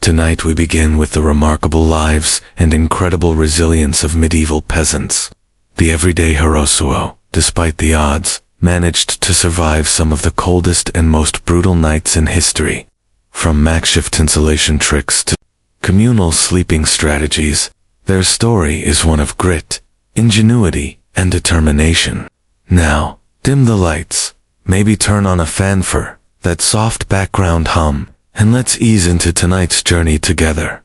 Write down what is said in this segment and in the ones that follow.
Tonight we begin with the remarkable lives and incredible resilience of medieval peasants. The everyday Hirosuo, despite the odds, managed to survive some of the coldest and most brutal nights in history. From makeshift insulation tricks to communal sleeping strategies, their story is one of grit, ingenuity, and determination. Now, dim the lights, maybe turn on a fan for that soft background hum, and let's ease into tonight's journey together.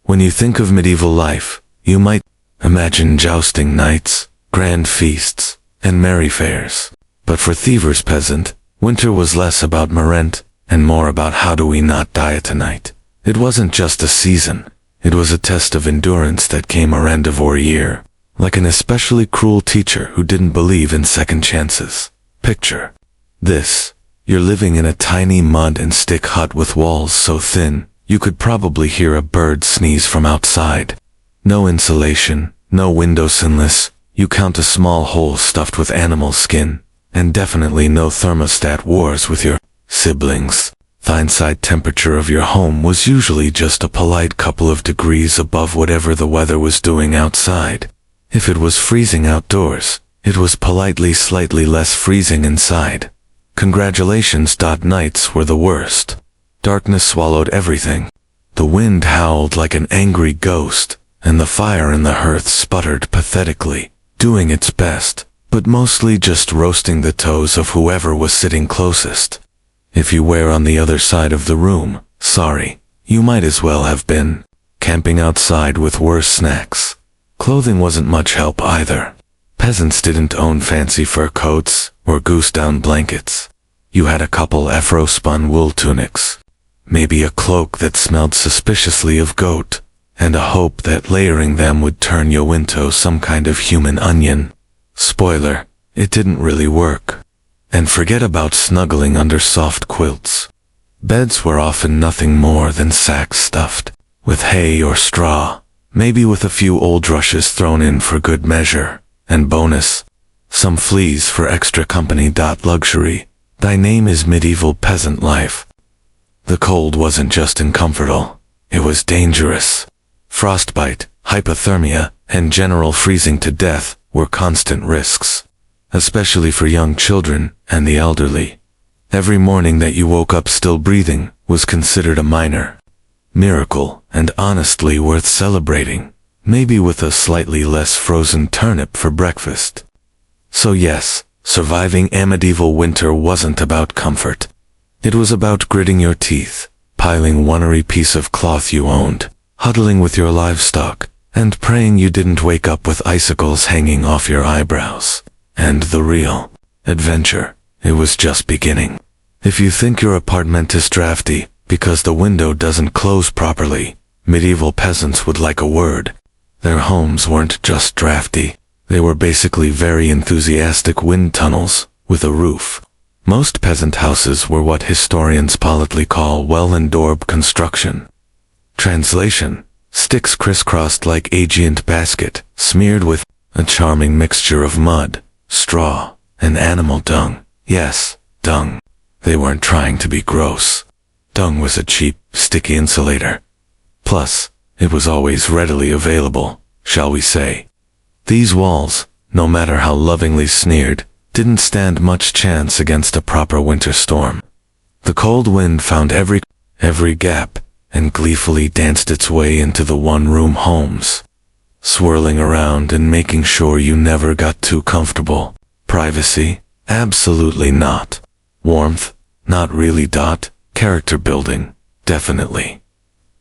When you think of medieval life, you might imagine jousting nights, grand feasts, and merry fairs. But for Thiever's Peasant, winter was less about Merrent and more about how do we not die tonight. It wasn't just a season, it was a test of endurance that came a rendezvous year, like an especially cruel teacher who didn't believe in second chances. Picture this. You're living in a tiny mud and stick hut with walls so thin, you could probably hear a bird sneeze from outside. No insulation, no windowsills, you count a small hole stuffed with animal skin, and definitely no thermostat wars with your siblings. The inside temperature of your home was usually just a polite couple of degrees above whatever the weather was doing outside. If it was freezing outdoors, it was politely slightly less freezing inside. Congratulations. Nights were the worst. Darkness swallowed everything. The wind howled like an angry ghost, and the fire in the hearth sputtered pathetically, doing its best, but mostly just roasting the toes of whoever was sitting closest. If you were on the other side of the room, sorry, you might as well have been camping outside with worse snacks. Clothing wasn't much help either. Peasants didn't own fancy fur coats or goose-down blankets. You had a couple Afro-spun wool tunics, maybe a cloak that smelled suspiciously of goat, and a hope that layering them would turn you into some kind of human onion. Spoiler, it didn't really work. And forget about snuggling under soft quilts. Beds were often nothing more than sacks stuffed with hay or straw, maybe with a few old rushes thrown in for good measure, and bonus, some fleas for extra company. Luxury. Thy name is medieval peasant life. The cold wasn't just uncomfortable, it was dangerous. Frostbite, hypothermia, and general freezing to death were constant risks, especially for young children and the elderly. Every morning that you woke up still breathing was considered a minor miracle and honestly worth celebrating, maybe with a slightly less frozen turnip for breakfast. So yes, surviving a medieval winter wasn't about comfort. It was about gritting your teeth, piling one piece of cloth you owned, huddling with your livestock, and praying you didn't wake up with icicles hanging off your eyebrows. And the real adventure, it was just beginning. If you think your apartment is drafty because the window doesn't close properly, medieval peasants would like a word. Their homes weren't just drafty, they were basically very enthusiastic wind tunnels with a roof. Most peasant houses were what historians politely call well-endowed construction. Translation: sticks crisscrossed like a giant basket, smeared with a charming mixture of mud, straw, and animal dung. Yes, dung. They weren't trying to be gross. Dung was a cheap, sticky insulator. Plus, it was always readily available, shall we say. These walls, no matter how lovingly sneered, didn't stand much chance against a proper winter storm. The cold wind found every gap and gleefully danced its way into the one-room homes, swirling around and making sure you never got too comfortable. Privacy? Absolutely not. Warmth? Not really. Character building? Definitely.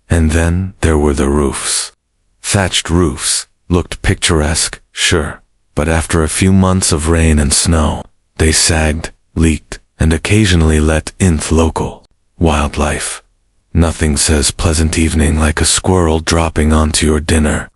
And then there were the roofs. Thatched roofs looked picturesque, sure, but after a few months of rain and snow, they sagged, leaked, and occasionally let in local wildlife. Nothing says pleasant evening like a squirrel dropping onto your dinner.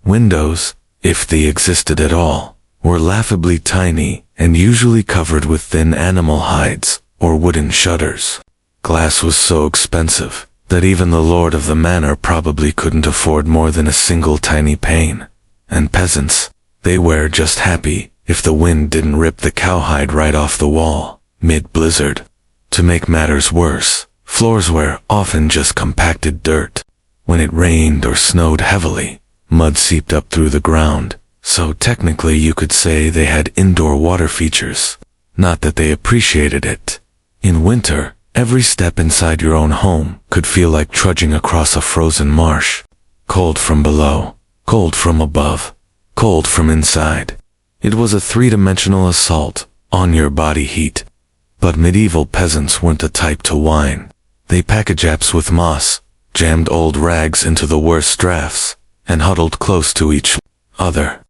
Windows, if they existed at all, were laughably tiny and usually covered with thin animal hides or wooden shutters. Glass was so expensive that even the lord of the manor probably couldn't afford more than a single tiny pane. And peasants, they were just happy if the wind didn't rip the cowhide right off the wall, mid-blizzard. To make matters worse, floors were often just compacted dirt. When it rained or snowed heavily, mud seeped up through the ground, so technically you could say they had indoor water features. Not that they appreciated it. In winter, every step inside your own home could feel like trudging across a frozen marsh. Cold from below, cold from above, cold from inside. It was a three-dimensional assault on your body heat. But medieval peasants weren't the type to whine. They packaged apps with moss, jammed old rags into the worst drafts, and huddled close to each other.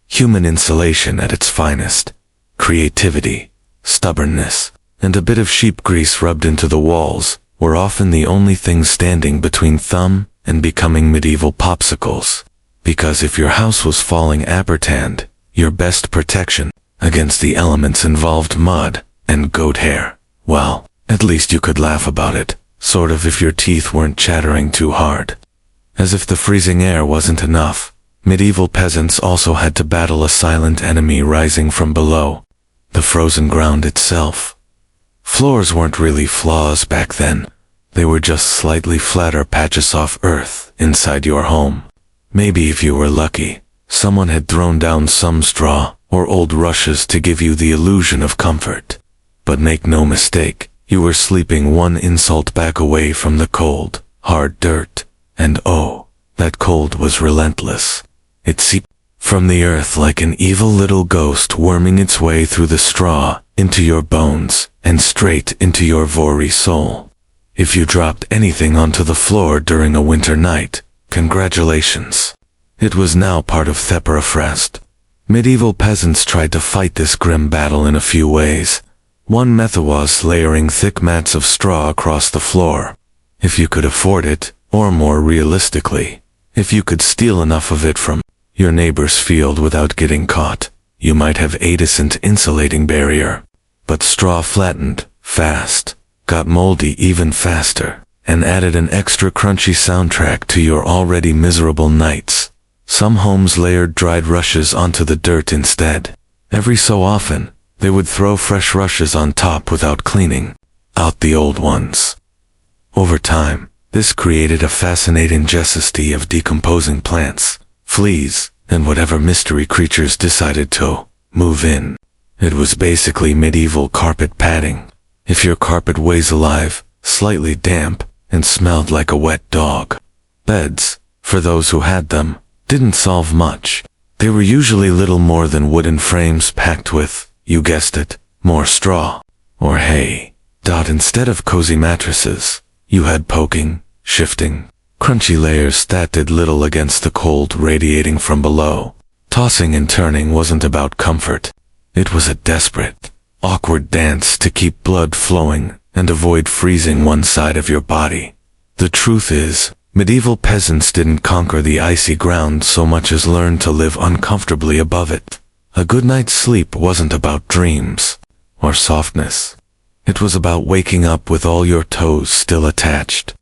Human insulation at its finest. Creativity, stubbornness, and a bit of sheep grease rubbed into the walls were often the only things standing between them and becoming medieval popsicles. Because if your house was falling appertand, your best protection against the elements involved mud and goat hair. Well, at least you could laugh about it, sort of, if your teeth weren't chattering too hard. As if the freezing air wasn't enough, medieval peasants also had to battle a silent enemy rising from below, the frozen ground itself. Floors weren't really floors back then. They were just slightly flatter patches of earth inside your home. Maybe if you were lucky, someone had thrown down some straw or old rushes to give you the illusion of comfort. But make no mistake, you were sleeping one insult back away from the cold, hard dirt. And oh, that cold was relentless. It seeped from the earth like an evil little ghost worming its way through the straw, into your bones, and straight into your very soul. If you dropped anything onto the floor during a winter night, congratulations. It was now part of Theperafrest. Medieval peasants tried to fight this grim battle in a few ways. One method was layering thick mats of straw across the floor. If you could afford it, or more realistically, if you could steal enough of it from your neighbor's field without getting caught, you might have a decent insulating barrier. But straw flattened fast, got moldy even faster, and added an extra crunchy soundtrack to your already miserable nights. Some homes layered dried rushes onto the dirt instead. Every so often, they would throw fresh rushes on top without cleaning out the old ones. Over time, this created a fascinating necessity of decomposing plants, fleas, and whatever mystery creatures decided to move in. It was basically medieval carpet padding. If your carpet was alive, slightly damp, and smelled like a wet dog. Beds, for those who had them, didn't solve much. They were usually little more than wooden frames packed with, you guessed it, more straw or hay. Instead of cozy mattresses, you had poking, shifting, crunchy layers that did little against the cold radiating from below. Tossing and turning wasn't about comfort. It was a desperate, awkward dance to keep blood flowing and avoid freezing one side of your body. The truth is, medieval peasants didn't conquer the icy ground so much as learn to live uncomfortably above it. A good night's sleep wasn't about dreams or softness. It was about waking up with all your toes still attached.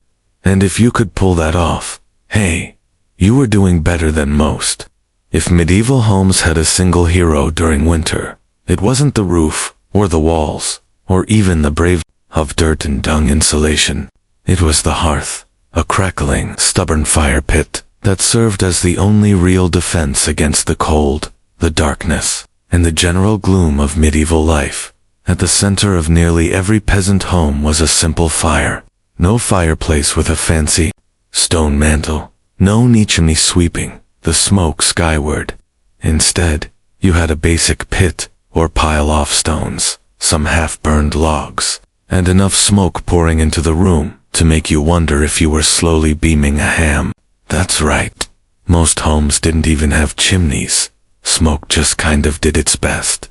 And if you could pull that off, hey, you were doing better than most. If medieval homes had a single hero during winter, it wasn't the roof, or the walls, or even the brave of dirt and dung insulation. It was the hearth, a crackling, stubborn fire pit that served as the only real defense against the cold, the darkness, and the general gloom of medieval life. At the center of nearly every peasant home was a simple fire. No fireplace with a fancy stone mantle, no chimney sweeping the smoke skyward. Instead, you had a basic pit or pile of stones, some half-burned logs, and enough smoke pouring into the room to make you wonder if you were slowly beaming a ham. That's right. Most homes didn't even have chimneys. Smoke just kind of did its best.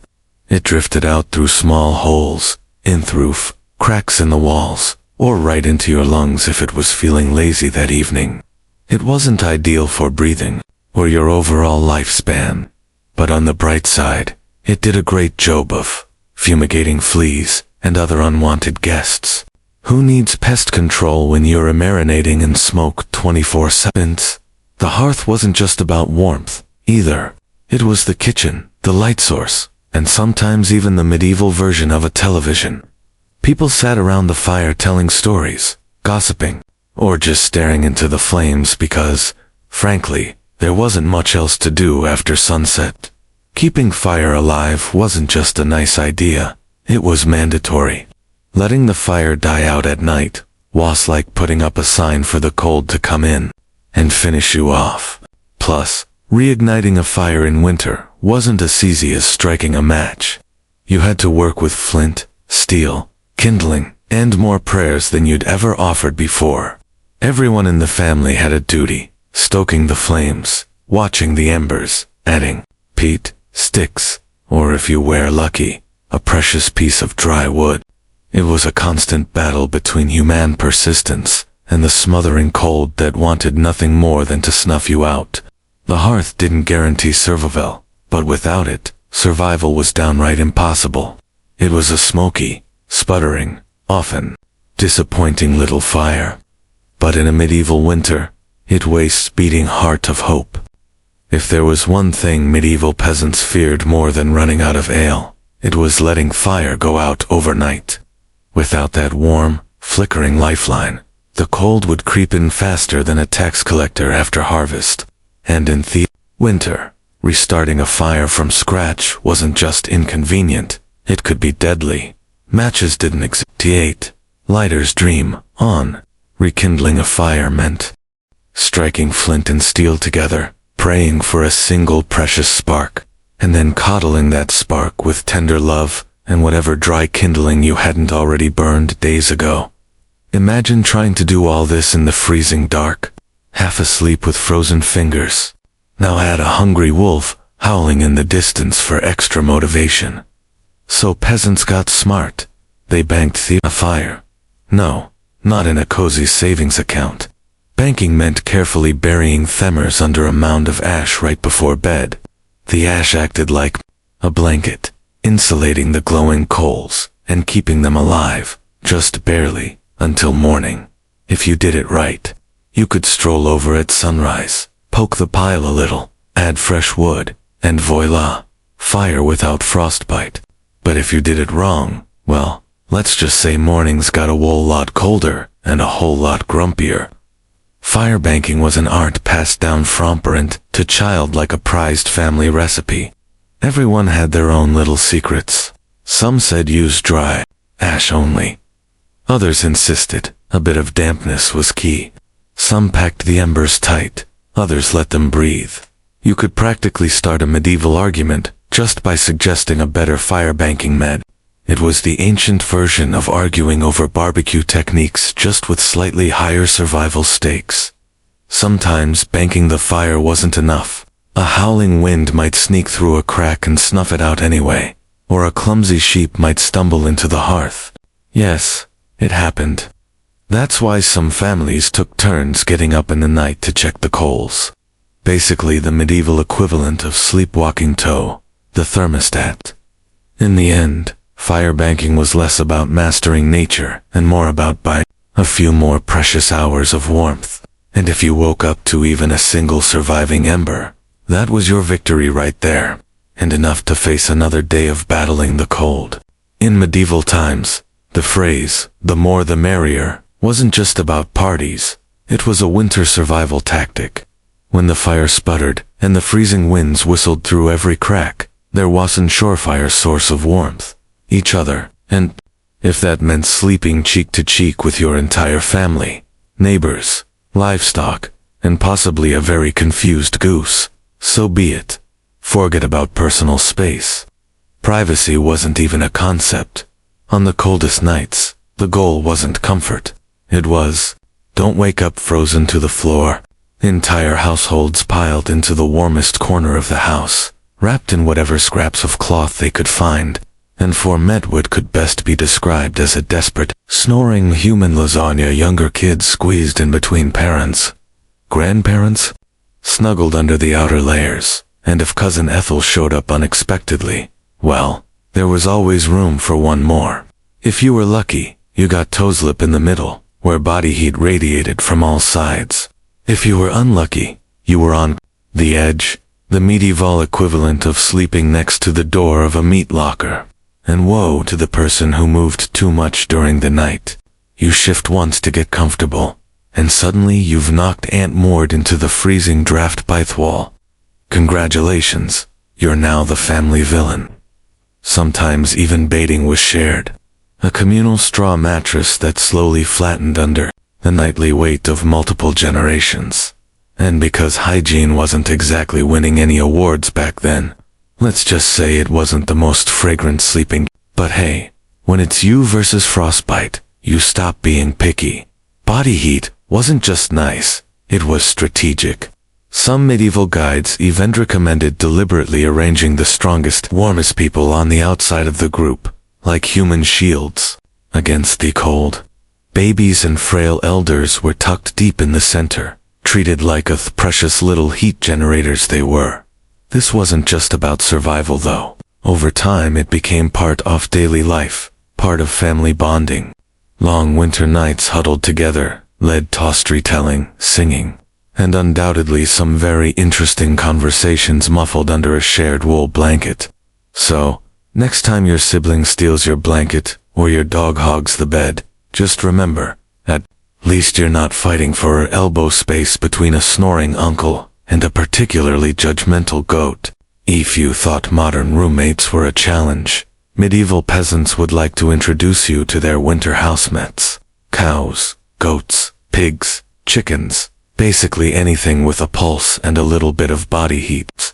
It drifted out through small holes, in the roof, cracks in the walls, or right into your lungs if it was feeling lazy that evening. It wasn't ideal for breathing, or your overall lifespan. But on the bright side, it did a great job of fumigating fleas and other unwanted guests. Who needs pest control when you're marinating in smoke 24/7? The hearth wasn't just about warmth, either. It was the kitchen, the light source, and sometimes even the medieval version of a television. People sat around the fire telling stories, gossiping, or just staring into the flames because, frankly, there wasn't much else to do after sunset. Keeping fire alive wasn't just a nice idea, it was mandatory. Letting the fire die out at night was like putting up a sign for the cold to come in and finish you off. Plus, reigniting a fire in winter wasn't as easy as striking a match. You had to work with flint, steel, kindling, and more prayers than you'd ever offered before. Everyone in the family had a duty, stoking the flames, watching the embers, adding peat, sticks, or if you were lucky, a precious piece of dry wood. It was a constant battle between human persistence and the smothering cold that wanted nothing more than to snuff you out. The hearth didn't guarantee survival, but without it, survival was downright impossible. It was a smoky, sputtering, often disappointing little fire. But in a medieval winter, it wastes beating heart of hope. If there was one thing medieval peasants feared more than running out of ale, it was letting fire go out overnight. Without that warm, flickering lifeline, the cold would creep in faster than a tax collector after harvest. And in the winter, restarting a fire from scratch wasn't just inconvenient, it could be deadly. Matches didn't exist. Lighters dream on. Rekindling a fire meant striking flint and steel together, praying for a single precious spark, and then coddling that spark with tender love and whatever dry kindling you hadn't already burned days ago. Imagine trying to do all this in the freezing dark, half asleep with frozen fingers. Now add a hungry wolf howling in the distance for extra motivation. So peasants got smart. They banked a fire. No, not in a cozy savings account. Banking meant carefully burying themers under a mound of ash right before bed. The ash acted like a blanket, insulating the glowing coals and keeping them alive, just barely, until morning. If you did it right, you could stroll over at sunrise, poke the pile a little, add fresh wood, and voila, fire without frostbite. But if you did it wrong, well, let's just say mornings got a whole lot colder and a whole lot grumpier. Fire banking was an art passed down from parent to child like a prized family recipe. Everyone had their own little secrets. Some said use dry ash only. Others insisted a bit of dampness was key. Some packed the embers tight, others let them breathe. You could practically start a medieval argument just by suggesting a better fire banking method. It was the ancient version of arguing over barbecue techniques, just with slightly higher survival stakes. Sometimes banking the fire wasn't enough. A howling wind might sneak through a crack and snuff it out anyway, or a clumsy sheep might stumble into the hearth. Yes, it happened. That's why some families took turns getting up in the night to check the coals. Basically the medieval equivalent of sleepwalking toe, the thermostat. In the end, fire banking was less about mastering nature and more about buying a few more precious hours of warmth. And if you woke up to even a single surviving ember, that was your victory right there, and enough to face another day of battling the cold. In medieval times, the phrase, "the more the merrier," wasn't just about parties, it was a winter survival tactic. When the fire sputtered and the freezing winds whistled through every crack, there wasn't surefire source of warmth. Each other, and if that meant sleeping cheek to cheek with your entire family, neighbors, livestock, and possibly a very confused goose, so be it. Forget about personal space. Privacy wasn't even a concept. On the coldest nights, the goal wasn't comfort. It was, don't wake up frozen to the floor. Entire households piled into the warmest corner of the house, wrapped in whatever scraps of cloth they could find, and for what could best be described as a desperate, snoring human lasagna. Younger kids squeezed in between parents. Grandparents snuggled under the outer layers, and if Cousin Ethel showed up unexpectedly, well, there was always room for one more. If you were lucky, you got toeslip in the middle, where body heat radiated from all sides. If you were unlucky, you were on the edge, the medieval equivalent of sleeping next to the door of a meat locker. And woe to the person who moved too much during the night. You shift once to get comfortable, and suddenly you've knocked Aunt Maud into the freezing frostbite wall. Congratulations, you're now the family villain. Sometimes even bedding was shared. A communal straw mattress that slowly flattened under the nightly weight of multiple generations. And because hygiene wasn't exactly winning any awards back then, let's just say it wasn't the most fragrant sleeping. But hey, when it's you versus frostbite, you stop being picky. Body heat wasn't just nice, it was strategic. Some medieval guides even recommended deliberately arranging the strongest, warmest people on the outside of the group, like human shields, against the cold. Babies and frail elders were tucked deep in the center, treated like the precious little heat generators they were. This wasn't just about survival though. Over time it became part of daily life, part of family bonding. Long winter nights huddled together led to storytelling, singing, and undoubtedly some very interesting conversations muffled under a shared wool blanket. So, next time your sibling steals your blanket or your dog hogs the bed, just remember, at least you're not fighting for elbow space between a snoring uncle and a particularly judgmental goat. If you thought modern roommates were a challenge, medieval peasants would like to introduce you to their winter housemates. Cows, goats, pigs, chickens, basically anything with a pulse and a little bit of body heat.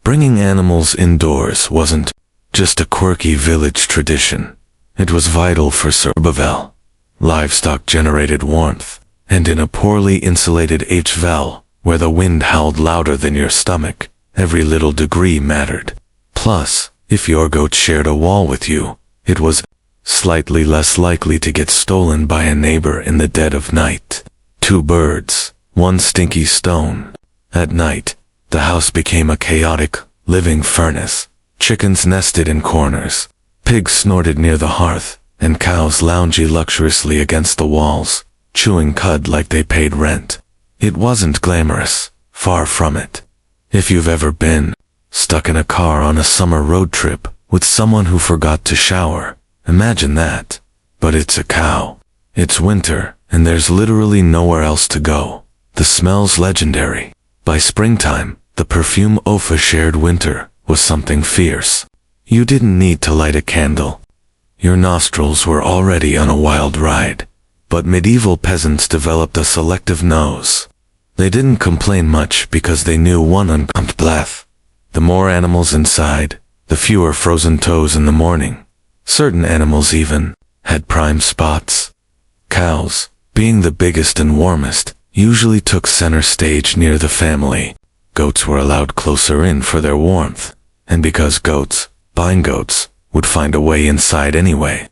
Bringing animals indoors wasn't just a quirky village tradition. It was vital for survival. Livestock generated warmth, and in a poorly insulated HVAC, where the wind howled louder than your stomach, every little degree mattered. Plus, if your goat shared a wall with you, it was slightly less likely to get stolen by a neighbor in the dead of night. 2 birds, 1 stinky stone. At night, the house became a chaotic, living furnace. Chickens nested in corners, pigs snorted near the hearth, and cows lounged luxuriously against the walls, chewing cud like they paid rent. It wasn't glamorous, far from it. If you've ever been stuck in a car on a summer road trip with someone who forgot to shower, imagine that. But it's a cow. It's winter, and there's literally nowhere else to go. The smell's legendary. By springtime, the perfume of a shared winter was something fierce. You didn't need to light a candle. Your nostrils were already on a wild ride. But medieval peasants developed a selective nose. They didn't complain much because they knew one uncomfortable breath. The more animals inside, the fewer frozen toes in the morning. Certain animals even had prime spots. Cows, being the biggest and warmest, usually took center stage near the family. Goats were allowed closer in for their warmth, and because goats, buying goats, would find a way inside anyway.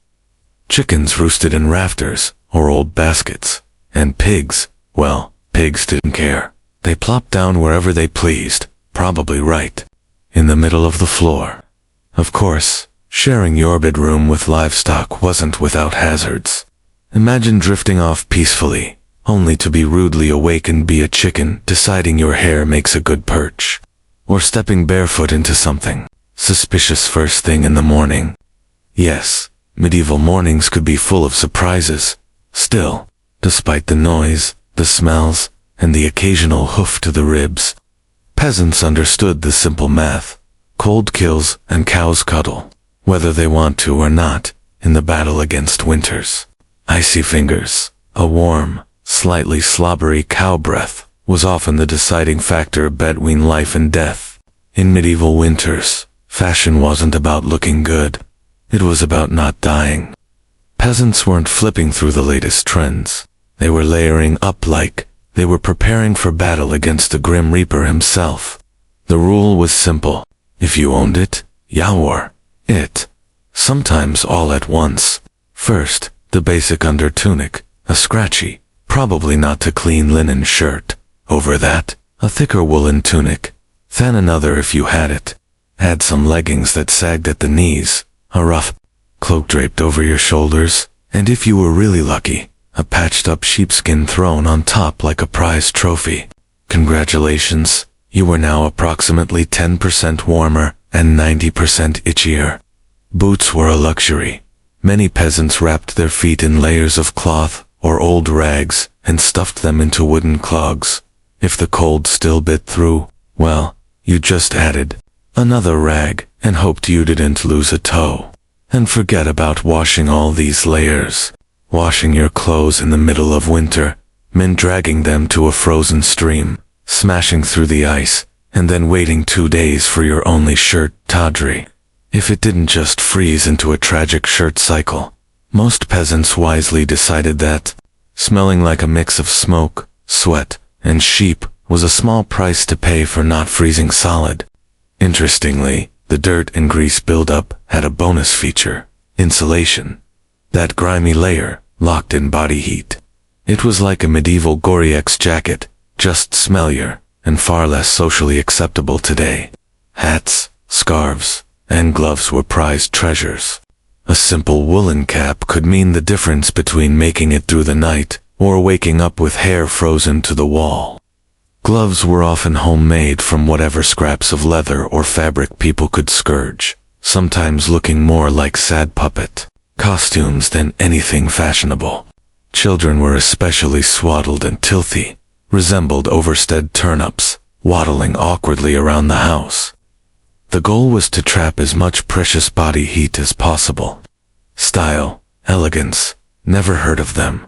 Chickens roosted in rafters or old baskets, and pigs, well, pigs didn't care. They plopped down wherever they pleased, probably right in the middle of the floor. Of course, sharing your bedroom with livestock wasn't without hazards. Imagine drifting off peacefully, only to be rudely awakened by a chicken deciding your hair makes a good perch, or stepping barefoot into something suspicious first thing in the morning. Yes, medieval mornings could be full of surprises. Still, despite the noise, the smells, and the occasional hoof to the ribs, peasants understood the simple math. Cold kills and cows cuddle, whether they want to or not, in the battle against winter's icy fingers. A warm, slightly slobbery cow breath was often the deciding factor between life and death. In medieval winters, fashion wasn't about looking good. It was about not dying. Peasants weren't flipping through the latest trends. They were layering up like they were preparing for battle against the Grim Reaper himself. The rule was simple. If you owned it, you wore it. Sometimes all at once. First, the basic undertunic, a scratchy, probably not too clean linen shirt. Over that, a thicker woolen tunic. Then another if you had it. Add some leggings that sagged at the knees, a rough cloak draped over your shoulders, and if you were really lucky, a patched-up sheepskin thrown on top like a prize trophy. Congratulations, you were now approximately 10% warmer and 90% itchier. Boots were a luxury. Many peasants wrapped their feet in layers of cloth or old rags and stuffed them into wooden clogs. If the cold still bit through, well, you just added another rag and hoped you didn't lose a toe. And forget about washing all these layers. Washing your clothes in the middle of winter meant dragging them to a frozen stream, smashing through the ice, and then waiting 2 days for your only shirt, tawdry. If it didn't just freeze into a tragic shirt cycle, most peasants wisely decided that smelling like a mix of smoke, sweat, and sheep was a small price to pay for not freezing solid. Interestingly, the dirt and grease buildup had a bonus feature: insulation. That grimy layer locked in body heat. It was like a medieval Gore-Tex jacket, just smellier and far less socially acceptable today. Hats, scarves, and gloves were prized treasures. A simple woolen cap could mean the difference between making it through the night or waking up with hair frozen to the wall. Gloves were often homemade from whatever scraps of leather or fabric people could scourge, sometimes looking more like sad puppet costumes than anything fashionable. Children were especially swaddled and filthy, resembled overstead turnips, waddling awkwardly around the house. The goal was to trap as much precious body heat as possible. Style, elegance, never heard of them.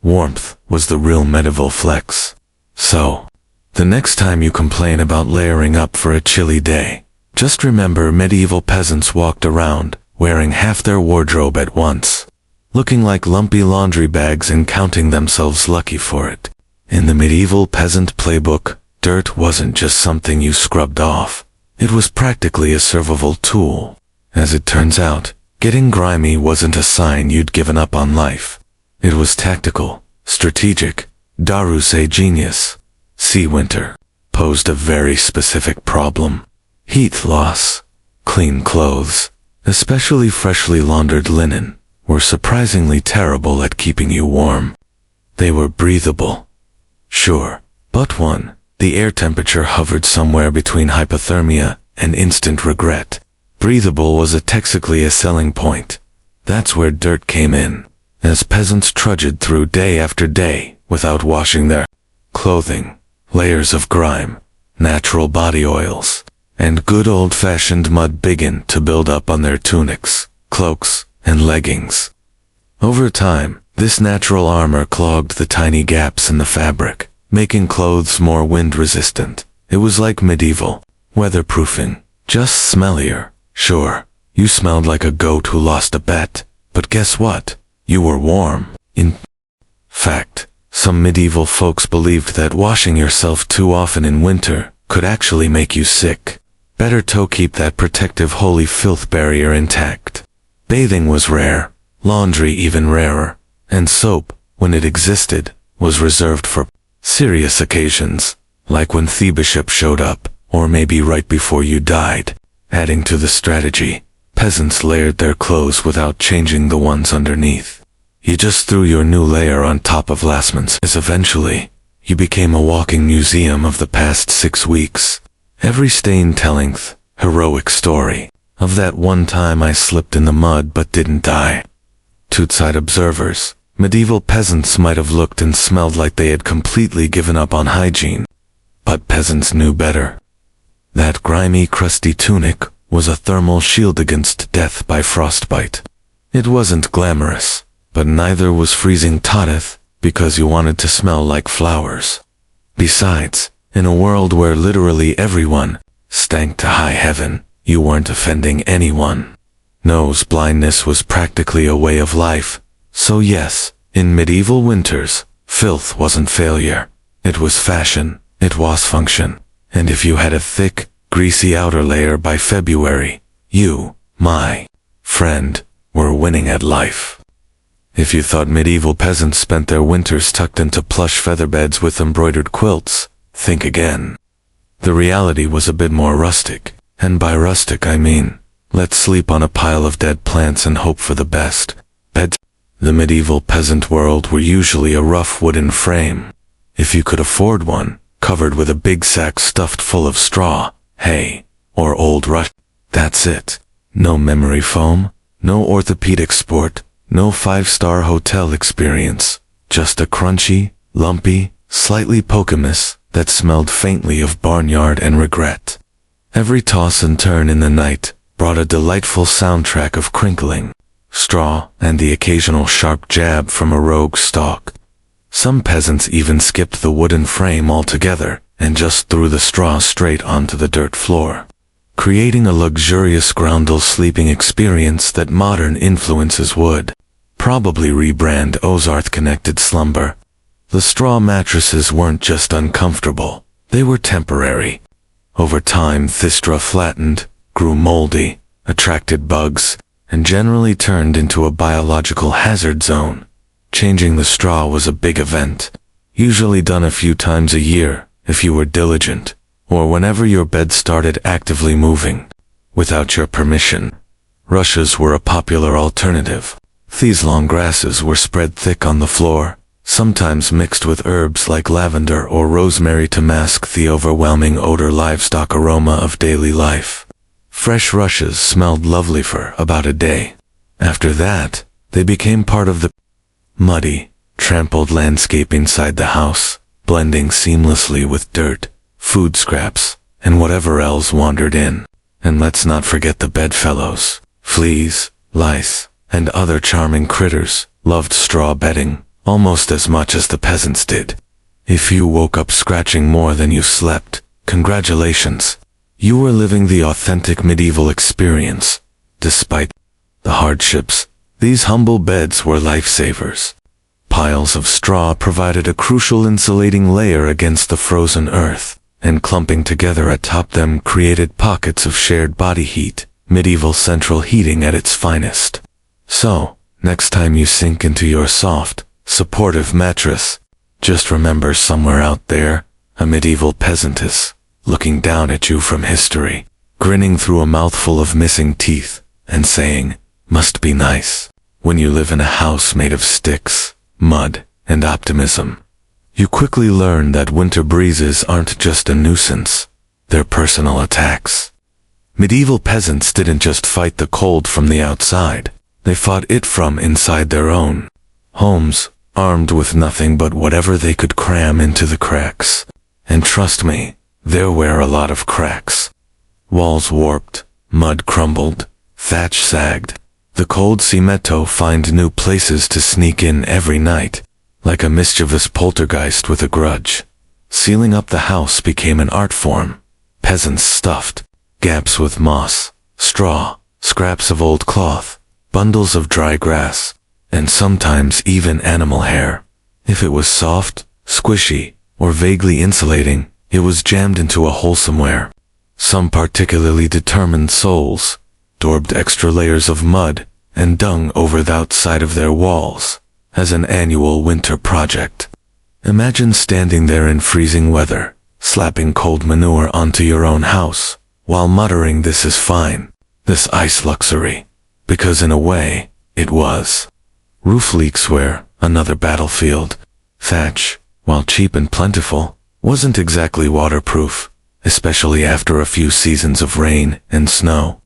Warmth was the real medieval flex. So, the next time you complain about layering up for a chilly day, just remember medieval peasants walked around wearing half their wardrobe at once, looking like lumpy laundry bags and counting themselves lucky for it. In the medieval peasant playbook, dirt wasn't just something you scrubbed off. It was practically a survival tool. As it turns out, getting grimy wasn't a sign you'd given up on life. It was tactical, strategic, dare say genius. Sea winter posed a very specific problem. Heat loss. Clean clothes, especially freshly laundered linen, were surprisingly terrible at keeping you warm. They were breathable, sure, but the air temperature hovered somewhere between hypothermia and instant regret. Breathable was technically a selling point. That's where dirt came in, as peasants trudged through day after day without washing their clothing. Layers of grime, natural body oils, and good old-fashioned mud began to build up on their tunics, cloaks, and leggings. Over time, this natural armor clogged the tiny gaps in the fabric, making clothes more wind-resistant. It was like medieval weatherproofing, just smellier. Sure, you smelled like a goat who lost a bet, but guess what? You were warm. In fact, some medieval folks believed that washing yourself too often in winter could actually make you sick. Better to keep that protective holy filth barrier intact. Bathing was rare, laundry even rarer, and soap, when it existed, was reserved for serious occasions, like when the bishop showed up, or maybe right before you died. Adding to the strategy, peasants layered their clothes without changing the ones underneath. You just threw your new layer on top of last month's, as eventually, you became a walking museum of the past 6 weeks. Every stain telling the heroic story of that one time I slipped in the mud but didn't die. To outside observers, medieval peasants might have looked and smelled like they had completely given up on hygiene. But peasants knew better. That grimy, crusty tunic was a thermal shield against death by frostbite. It wasn't glamorous, but neither was freezing totteth because you wanted to smell like flowers. Besides, in a world where literally everyone stank to high heaven, you weren't offending anyone. Nose blindness was practically a way of life. So yes, in medieval winters, filth wasn't failure. It was fashion, it was function. And if you had a thick, greasy outer layer by February, you, my friend, were winning at life. If you thought medieval peasants spent their winters tucked into plush feather beds with embroidered quilts, think again. The reality was a bit more rustic, and by rustic I mean, let's sleep on a pile of dead plants and hope for the best. Beds. The medieval peasant world were usually a rough wooden frame. If you could afford one, covered with a big sack stuffed full of straw, hay, or old rush. That's it. No memory foam, no orthopedic sport, no 5-star hotel experience, just a crunchy, lumpy, slightly poisonous, that smelled faintly of barnyard and regret. Every toss and turn in the night brought a delightful soundtrack of crinkling, straw, and the occasional sharp jab from a rogue stalk. Some peasants even skipped the wooden frame altogether and just threw the straw straight onto the dirt floor, creating a luxurious groundal sleeping experience that modern influences would probably rebrand Ozarth-connected slumber. The straw mattresses weren't just uncomfortable, they were temporary. Over time, Thistra flattened, grew moldy, attracted bugs, and generally turned into a biological hazard zone. Changing the straw was a big event, usually done a few times a year if you were diligent, or whenever your bed started actively moving. Without your permission, rushes were a popular alternative. These long grasses were spread thick on the floor, sometimes mixed with herbs like lavender or rosemary to mask the overwhelming odor livestock aroma of daily life. Fresh rushes smelled lovely for about a day. After that, they became part of the muddy, trampled landscape inside the house, blending seamlessly with dirt, food scraps, and whatever else wandered in. And let's not forget the bedfellows. Fleas, lice, and other charming critters loved straw bedding almost as much as the peasants did. If you woke up scratching more than you slept, congratulations. You were living the authentic medieval experience. Despite the hardships, these humble beds were lifesavers. Piles of straw provided a crucial insulating layer against the frozen earth, and clumping together atop them created pockets of shared body heat, medieval central heating at its finest. So, next time you sink into your soft, supportive mattress, just remember somewhere out there, a medieval peasant is looking down at you from history, grinning through a mouthful of missing teeth, and saying, "Must be nice." When you live in a house made of sticks, mud, and optimism, you quickly learn that winter breezes aren't just a nuisance, they're personal attacks. Medieval peasants didn't just fight the cold from the outside, they fought it from inside their own homes, armed with nothing but whatever they could cram into the cracks. And trust me, there were a lot of cracks. Walls warped, mud crumbled, thatch sagged. The cold cimento find new places to sneak in every night, like a mischievous poltergeist with a grudge. Sealing up the house became an art form. Peasants stuffed gaps with moss, straw, scraps of old cloth, bundles of dry grass, and sometimes even animal hair. If it was soft, squishy, or vaguely insulating, it was jammed into a hole somewhere. Some particularly determined souls daubed extra layers of mud and dung over the outside of their walls as an annual winter project. Imagine standing there in freezing weather, slapping cold manure onto your own house, while muttering, "This is fine, this ice luxury," because in a way, it was. Roof leaks were another battlefield. Thatch, while cheap and plentiful, wasn't exactly waterproof, especially after a few seasons of rain and snow.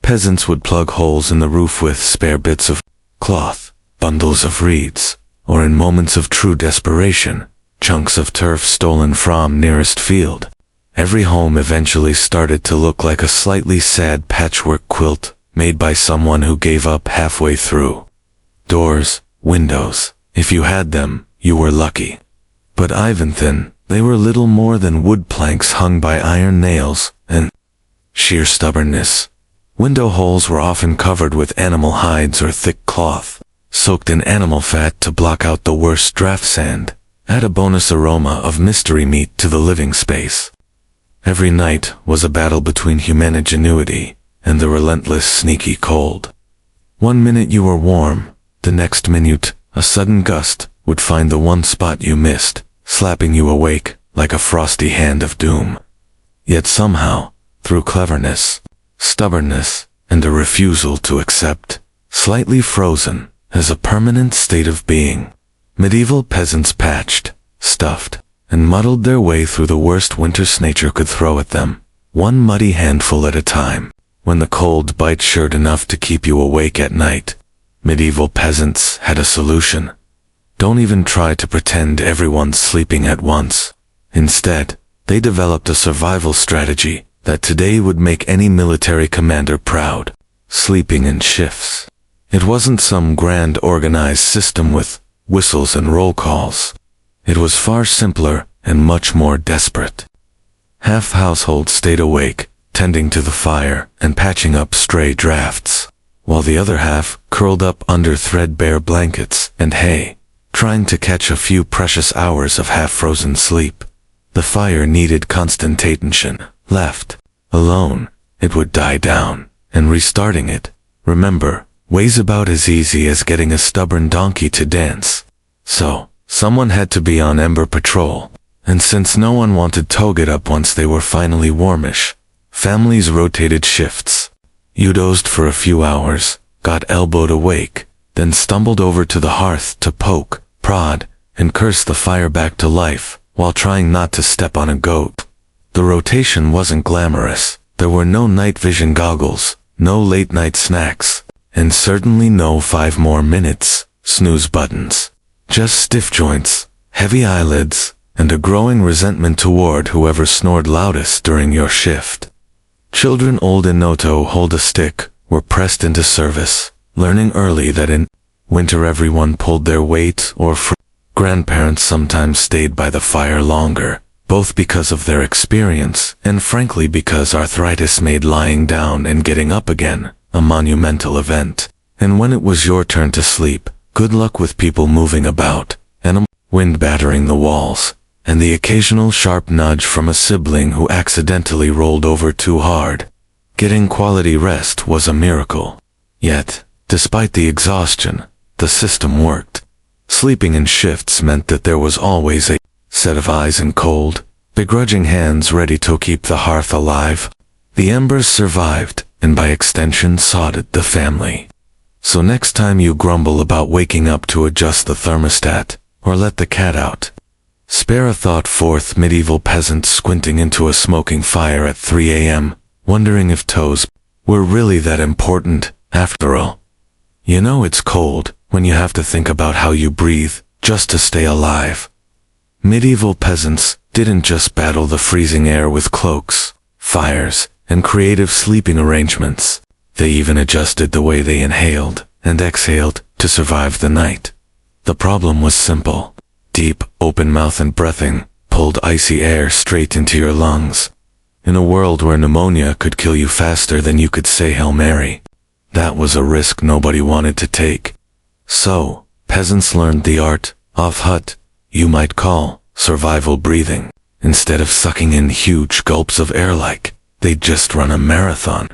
Peasants would plug holes in the roof with spare bits of cloth, bundles of reeds, or in moments of true desperation, chunks of turf stolen from nearest field. Every home eventually started to look like a slightly sad patchwork quilt made by someone who gave up halfway through. Doors, windows, if you had them, you were lucky. But even then, they were little more than wood planks hung by iron nails and sheer stubbornness. Window holes were often covered with animal hides or thick cloth, soaked in animal fat to block out the worst draft sand, add a bonus aroma of mystery meat to the living space. Every night was a battle between human ingenuity and the relentless sneaky cold. One minute you were warm, the next minute, a sudden gust would find the one spot you missed, slapping you awake like a frosty hand of doom. Yet somehow, through cleverness, stubbornness, and a refusal to accept, slightly frozen as a permanent state of being, medieval peasants patched, stuffed, and muddled their way through the worst winters nature could throw at them, one muddy handful at a time. When the cold bite sure enough to keep you awake at night, medieval peasants had a solution. Don't even try to pretend everyone's sleeping at once. Instead, they developed a survival strategy that today would make any military commander proud: sleeping in shifts. It wasn't some grand organized system with whistles and roll calls. It was far simpler and much more desperate. Half households stayed awake, tending to the fire and patching up stray drafts, while the other half curled up under threadbare blankets and hay, trying to catch a few precious hours of half-frozen sleep. The fire needed constant attention. Left alone, it would die down, and restarting it, remember, weighs about as easy as getting a stubborn donkey to dance. So, someone had to be on ember patrol, and since no one wanted to get up once they were finally warmish, families rotated shifts. You dozed for a few hours, got elbowed awake, then stumbled over to the hearth to poke, prod, and curse the fire back to life, while trying not to step on a goat. The rotation wasn't glamorous. There were no night vision goggles, no late-night snacks, and certainly no 5 more minutes snooze buttons. Just stiff joints, heavy eyelids, and a growing resentment toward whoever snored loudest during your shift. Children old enough to hold a stick were pressed into service, learning early that in winter everyone pulled their weight or grandparents sometimes stayed by the fire longer, both because of their experience and frankly because arthritis made lying down and getting up again a monumental event. And when it was your turn to sleep, good luck with people moving about, and a wind battering the walls, and the occasional sharp nudge from a sibling who accidentally rolled over too hard. Getting quality rest was a miracle. Yet, despite the exhaustion, the system worked. Sleeping in shifts meant that there was always a set of eyes and cold, begrudging hands ready to keep the hearth alive. The embers survived, and by extension sodded the family. So next time you grumble about waking up to adjust the thermostat, or let the cat out, spare a thought for medieval peasants squinting into a smoking fire at 3 a.m., wondering if toes were really that important, after all. You know it's cold when you have to think about how you breathe, just to stay alive. Medieval peasants didn't just battle the freezing air with cloaks, fires, and creative sleeping arrangements. They even adjusted the way they inhaled and exhaled to survive the night. The problem was simple. Deep, open mouth and breathing pulled icy air straight into your lungs. In a world where pneumonia could kill you faster than you could say Hail Mary, that was a risk nobody wanted to take. So, peasants learned the art of what you might call survival breathing. Instead of sucking in huge gulps of air like they'd just run a marathon,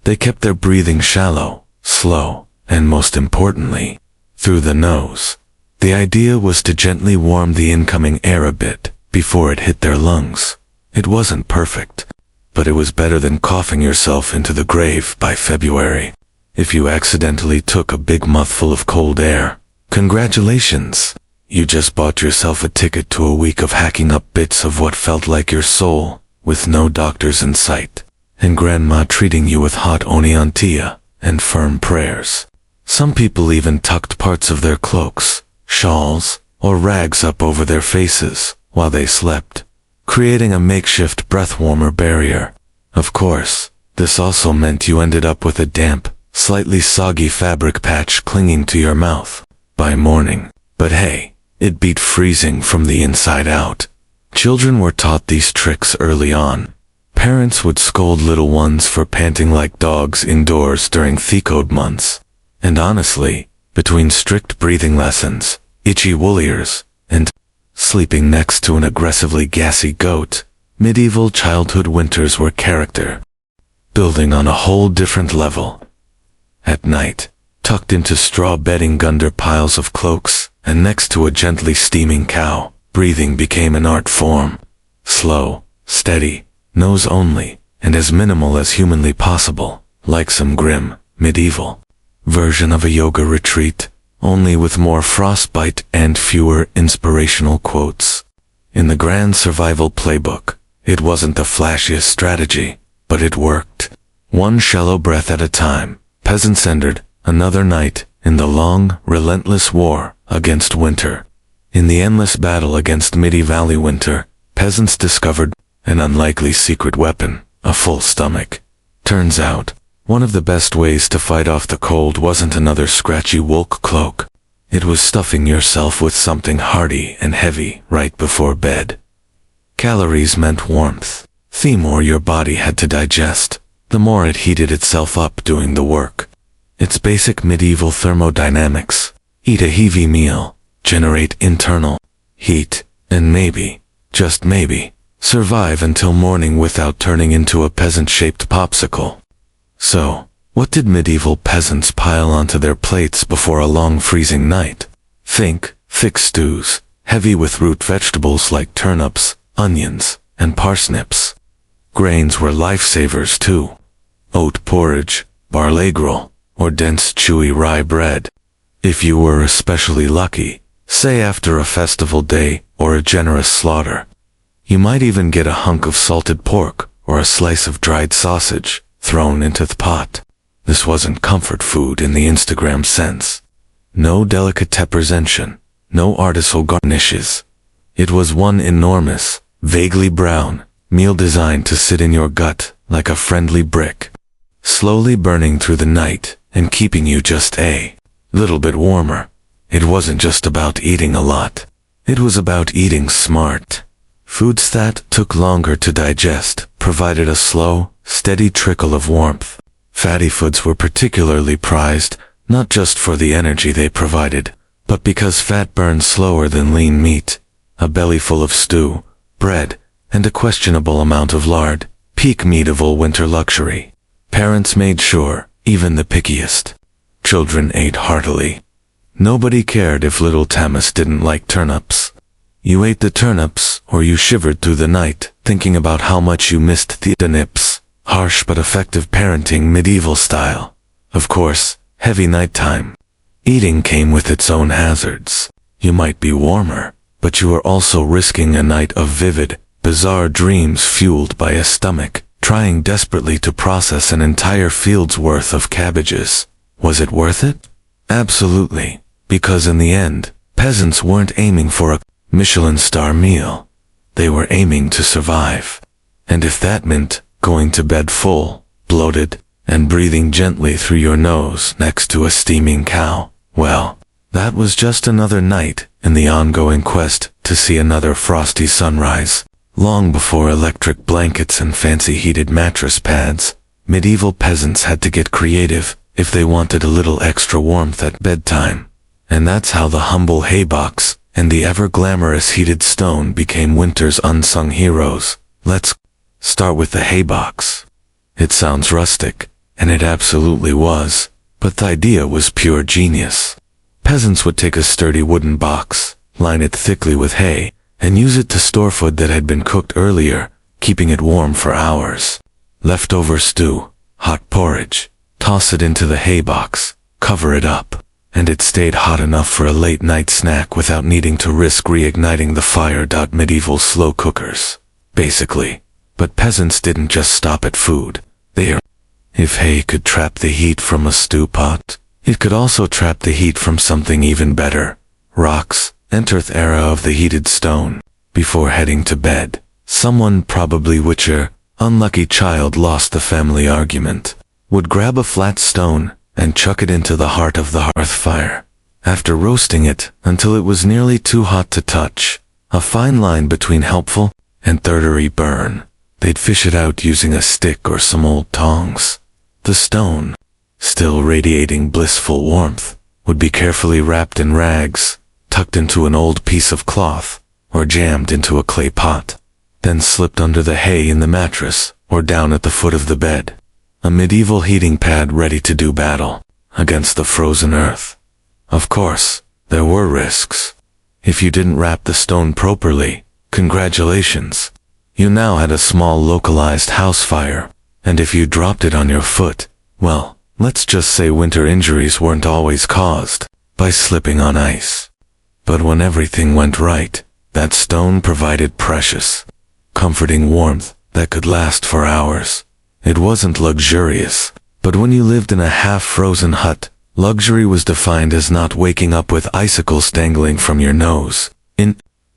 they kept their breathing shallow, slow, and most importantly, through the nose. The idea was to gently warm the incoming air a bit before it hit their lungs. It wasn't perfect, but it was better than coughing yourself into the grave by February. If you accidentally took a big mouthful of cold air, congratulations! You just bought yourself a ticket to a week of hacking up bits of what felt like your soul, with no doctors in sight, and grandma treating you with hot oniantia and firm prayers. Some people even tucked parts of their cloaks, shawls, or rags up over their faces while they slept, creating a makeshift breath-warmer barrier. Of course, this also meant you ended up with a damp, slightly soggy fabric patch clinging to your mouth by morning. But hey, it beat freezing from the inside out. Children were taught these tricks early on. Parents would scold little ones for panting like dogs indoors during thick-cold months. And honestly, between strict breathing lessons, itchy wool ears, and sleeping next to an aggressively gassy goat, medieval childhood winters were character building on a whole different level. At night, tucked into straw bedding under piles of cloaks, and next to a gently steaming cow, breathing became an art form. Slow, steady, nose only, and as minimal as humanly possible, like some grim, medieval version of a yoga retreat, only with more frostbite and fewer inspirational quotes. In the grand survival playbook, it wasn't the flashiest strategy, but it worked. One shallow breath at a time, peasants entered another night in the long, relentless war against winter, In the endless battle against midi-valley winter, peasants discovered an unlikely secret weapon, a full stomach. Turns out, one of the best ways to fight off the cold wasn't another scratchy wool cloak. It was stuffing yourself with something hearty and heavy right before bed. Calories meant warmth. The more your body had to digest, the more it heated itself up doing the work. It's basic medieval thermodynamics. Eat a heavy meal, generate internal heat, and maybe, just maybe, survive until morning without turning into a peasant-shaped popsicle. So, what did medieval peasants pile onto their plates before a long freezing night? Think thick stews, heavy with root vegetables like turnips, onions, and parsnips. Grains were lifesavers too. Oat porridge, barley gruel, or dense chewy rye bread. If you were especially lucky, say after a festival day or a generous slaughter, you might even get a hunk of salted pork or a slice of dried sausage thrown into the pot. This wasn't comfort food in the Instagram sense. No delicate presentation, no artisanal garnishes. It was one enormous, vaguely brown, meal designed to sit in your gut like a friendly brick, slowly burning through the night and keeping you just a little bit warmer. It wasn't just about eating a lot. It was about eating smart. Foods that took longer to digest provided a slow, steady trickle of warmth. Fatty foods were particularly prized, not just for the energy they provided, but because fat burned slower than lean meat. A belly full of stew, bread, and a questionable amount of lard, peak medieval winter luxury. Parents made sure, even the pickiest children ate heartily. Nobody cared if little Thomas didn't like turnips. You ate the turnips, or you shivered through the night, thinking about how much you missed the turnips. Harsh but effective parenting medieval style. Of course, heavy nighttime. Eating came with its own hazards. You might be warmer, but you were also risking a night of vivid, bizarre dreams fueled by a stomach trying desperately to process an entire field's worth of cabbages. Was it worth it? Absolutely, because in the end, peasants weren't aiming for a Michelin star meal. They were aiming to survive. And if that meant going to bed full, bloated, and breathing gently through your nose next to a steaming cow, well, that was just another night in the ongoing quest to see another frosty sunrise. Long before electric blankets and fancy heated mattress pads, medieval peasants had to get creative if they wanted a little extra warmth at bedtime. And that's how the humble haybox and the ever-glamorous heated stone became winter's unsung heroes. Let's start with the haybox. It sounds rustic, and it absolutely was, but the idea was pure genius. Peasants would take a sturdy wooden box, line it thickly with hay, and use it to store food that had been cooked earlier, keeping it warm for hours. Leftover stew, hot porridge, toss it into the haybox, cover it up, and it stayed hot enough for a late-night snack without needing to risk reigniting the fire. Medieval slow cookers, basically. But peasants didn't just stop at food. If hay could trap the heat from a stew pot, it could also trap the heat from something even better. Rocks. Enterth era of the heated stone. Before heading to bed, someone, probably whicher, unlucky child lost the family argument, would grab a flat stone and chuck it into the heart of the hearth fire. After roasting it until it was nearly too hot to touch, a fine line between helpful and third-degree burn, they'd fish it out using a stick or some old tongs. The stone, still radiating blissful warmth, would be carefully wrapped in rags, tucked into an old piece of cloth, or jammed into a clay pot, then slipped under the hay in the mattress, or down at the foot of the bed. A medieval heating pad ready to do battle against the frozen earth. Of course, there were risks. If you didn't wrap the stone properly, congratulations. You now had a small localized house fire, and if you dropped it on your foot, well, let's just say winter injuries weren't always caused by slipping on ice. But when everything went right, that stone provided precious, comforting warmth that could last for hours. It wasn't luxurious, but when you lived in a half-frozen hut, luxury was defined as not waking up with icicles dangling from your nose.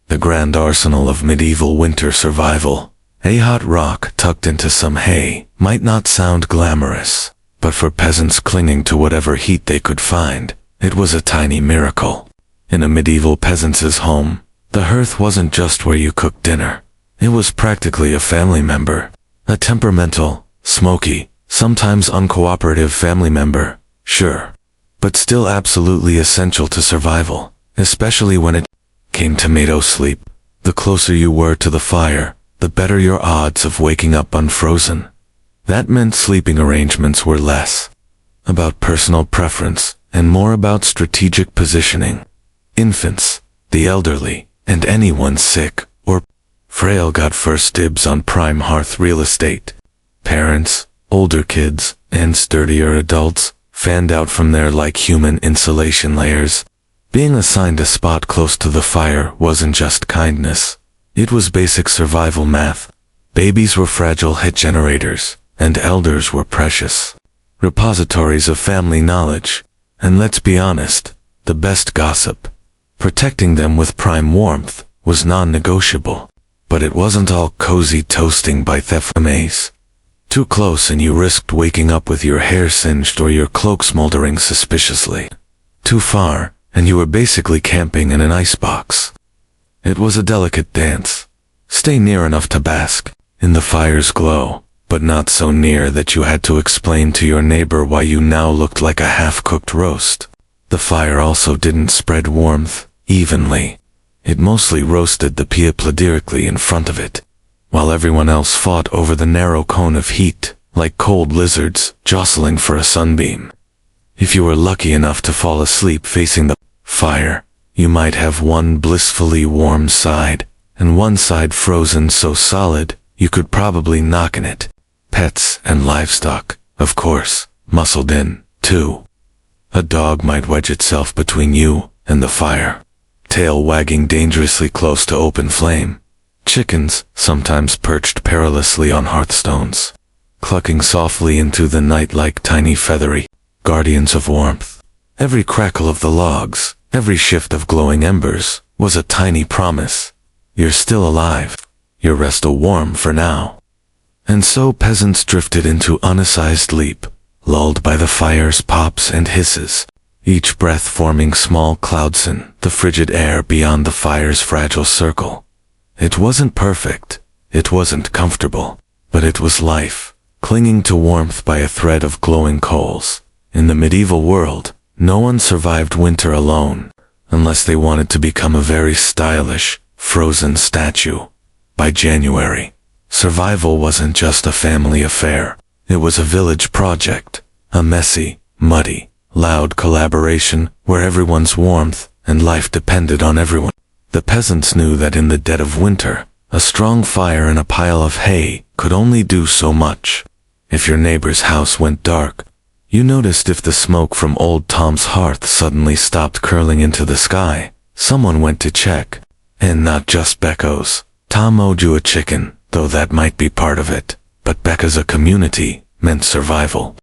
the grand arsenal of medieval winter survival. A hot rock tucked into some hay might not sound glamorous, but for peasants clinging to whatever heat they could find, it was a tiny miracle. In a medieval peasant's home, the hearth wasn't just where you cooked dinner. It was practically a family member. A temperamental, smoky, sometimes uncooperative family member, sure, but still absolutely essential to survival, especially when it came tomato sleep. The closer you were to the fire, the better your odds of waking up unfrozen. That meant sleeping arrangements were less about personal preference and more about strategic positioning. Infants, the elderly, and anyone sick or frail got first dibs on prime hearth real estate. Parents, older kids, and sturdier adults fanned out from there like human insulation layers. Being assigned a spot close to the fire wasn't just kindness. It was basic survival math. Babies were fragile hit generators, and elders were precious repositories of family knowledge, and let's be honest, the best gossip. Protecting them with prime warmth was non-negotiable. But it wasn't all cozy toasting by Thefamace. Too close and you risked waking up with your hair singed or your cloak smoldering suspiciously. Too far, and you were basically camping in an icebox. It was a delicate dance. Stay near enough to bask in the fire's glow, but not so near that you had to explain to your neighbor why you now looked like a half-cooked roast. The fire also didn't spread warmth evenly. It mostly roasted the people directly in front of it, while everyone else fought over the narrow cone of heat, like cold lizards jostling for a sunbeam. If you were lucky enough to fall asleep facing the fire, you might have one blissfully warm side, and one side frozen so solid you could probably knock in it. Pets and livestock, of course, muscled in, too. A dog might wedge itself between you and the fire, tail wagging dangerously close to open flame. Chickens sometimes perched perilously on hearthstones, clucking softly into the night like tiny feathery guardians of warmth. Every crackle of the logs, every shift of glowing embers, was a tiny promise. You're still alive. Your rest warm for now. And so peasants drifted into unassized sleep, lulled by the fire's pops and hisses, each breath forming small clouds in the frigid air beyond the fire's fragile circle. It wasn't perfect, it wasn't comfortable, but it was life, clinging to warmth by a thread of glowing coals. In the medieval world, no one survived winter alone, unless they wanted to become a very stylish, frozen statue. By January, survival wasn't just a family affair. It was a village project, a messy, muddy, loud collaboration where everyone's warmth and life depended on everyone. The peasants knew that in the dead of winter, a strong fire and a pile of hay could only do so much. If your neighbor's house went dark, you noticed if the smoke from old Tom's hearth suddenly stopped curling into the sky, someone went to check. And not just Becco's. Tom owed you a chicken, though that might be part of it, but Becca's a community meant survival.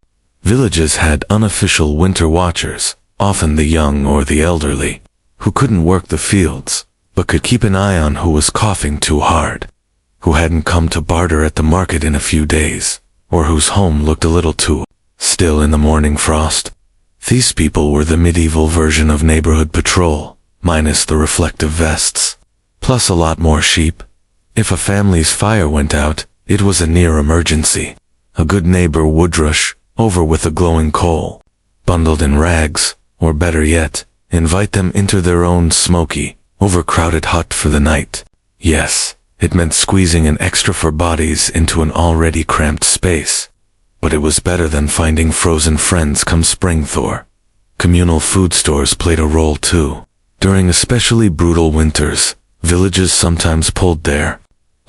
Villages had unofficial winter watchers, often the young or the elderly, who couldn't work the fields, but could keep an eye on who was coughing too hard, who hadn't come to barter at the market in a few days, or whose home looked a little too still in the morning frost. These people were the medieval version of neighborhood patrol, minus the reflective vests, plus a lot more sheep. If a family's fire went out, it was a near emergency. A good neighbor would rush over with a glowing coal, bundled in rags, or better yet, invite them into their own smoky, overcrowded hut for the night. Yes, it meant squeezing an extra for bodies into an already cramped space, but it was better than finding frozen friends come spring thaw. Communal food stores played a role too. During especially brutal winters, villages sometimes pulled their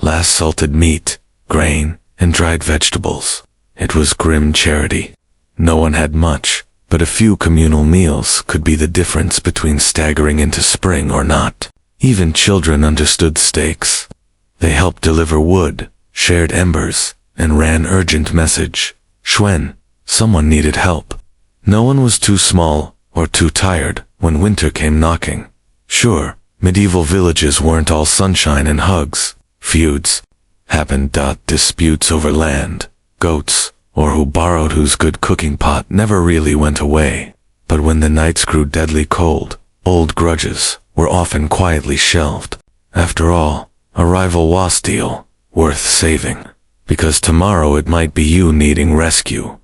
last salted meat, grain, and dried vegetables. It was grim charity. No one had much, but a few communal meals could be the difference between staggering into spring or not. Even children understood stakes. They helped deliver wood, shared embers, and ran urgent message. Shwen, someone needed help. No one was too small or too tired when winter came knocking. Sure, Medieval villages weren't all sunshine and hugs. Feuds happened. Disputes over land, goats, or who borrowed whose good cooking pot never really went away. But when the nights grew deadly cold, old grudges were often quietly shelved. After all, a rival was deal, worth saving, because tomorrow it might be you needing rescue.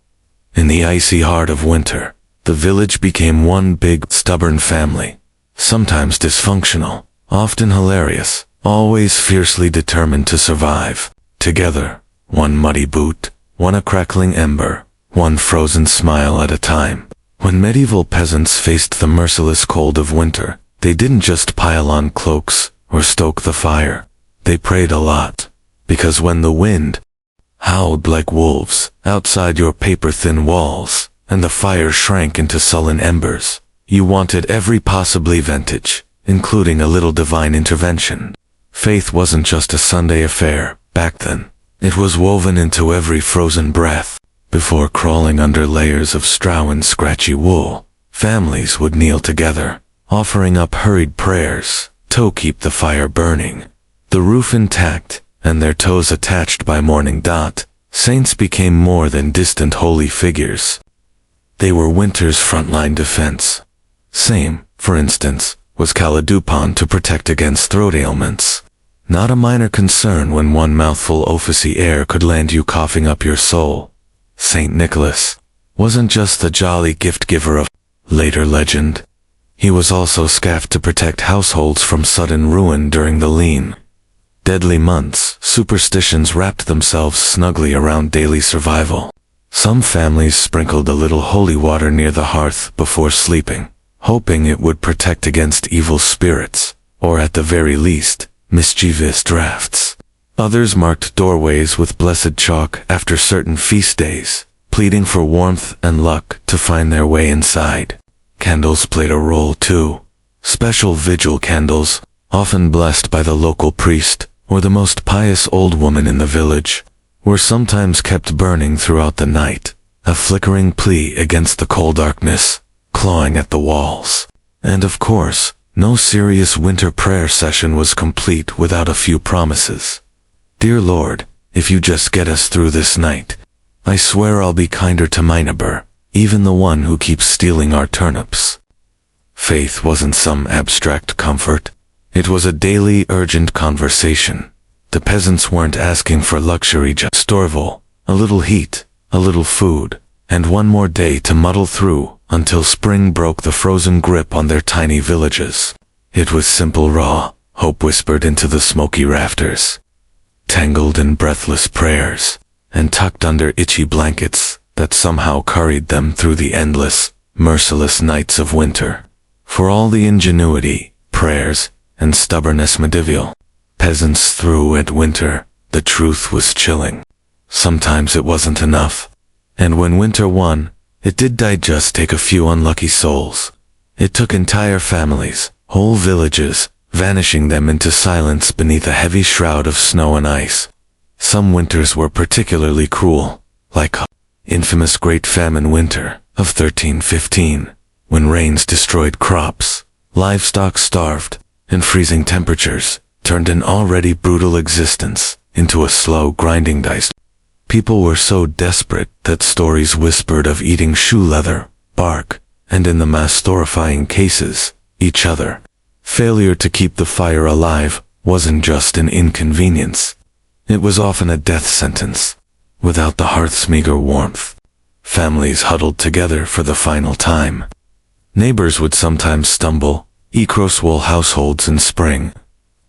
In the icy heart of winter, the village became one big, stubborn family. Sometimes dysfunctional, often hilarious, always fiercely determined to survive. Together, one muddy boot, one a crackling ember, one frozen smile at a time. When medieval peasants faced the merciless cold of winter, they didn't just pile on cloaks or stoke the fire. They prayed a lot, because when the wind howled like wolves outside your paper-thin walls, and the fire shrank into sullen embers, you wanted every possibly vintage, including a little divine intervention. Faith wasn't just a Sunday affair back then. It was woven into every frozen breath. Before crawling under layers of straw and scratchy wool, families would kneel together, offering up hurried prayers to keep the fire burning. The roof intact, and their toes attached by morning. Saints became more than distant holy figures. They were winter's frontline defense. Same, for instance, was Caladupan to protect against throat ailments. Not a minor concern when one mouthful of officy air could land you coughing up your soul. Saint Nicholas wasn't just the jolly gift-giver of later legend. He was also scaffed to protect households from sudden ruin during the lean, deadly months. Superstitions wrapped themselves snugly around daily survival. Some families sprinkled a little holy water near the hearth before sleeping, hoping it would protect against evil spirits, or at the very least, mischievous drafts. Others marked doorways with blessed chalk after certain feast days, pleading for warmth and luck to find their way inside. Candles played a role too. Special vigil candles, often blessed by the local priest or the most pious old woman in the village, were sometimes kept burning throughout the night, a flickering plea against the cold darkness, clawing at the walls. And of course, no serious winter prayer session was complete without a few promises. Dear Lord, if you just get us through this night, I swear I'll be kinder to my neighbor, even the one who keeps stealing our turnips. Faith wasn't some abstract comfort. It was a daily, urgent conversation. The peasants weren't asking for luxury, just storval, a little heat, a little food, and one more day to muddle through until spring broke the frozen grip on their tiny villages. It was simple, raw hope whispered into the smoky rafters, tangled in breathless prayers, and tucked under itchy blankets that somehow curried them through the endless, merciless nights of winter. For all the ingenuity, prayers, and stubbornness medieval peasants threw at winter, the truth was chilling. Sometimes it wasn't enough. And when winter won, it did just take a few unlucky souls. It took entire families, whole villages, vanishing them into silence beneath a heavy shroud of snow and ice. Some winters were particularly cruel, like infamous Great Famine winter of 1315, when rains destroyed crops, livestock starved, and freezing temperatures turned an already brutal existence into a slow grinding dice. People were so desperate that stories whispered of eating shoe leather, bark, and in the most horrifying cases, each other. Failure to keep the fire alive wasn't just an inconvenience. It was often a death sentence. Without the hearth's meager warmth, families huddled together for the final time. Neighbors would sometimes stumble, Ecroswole households in spring,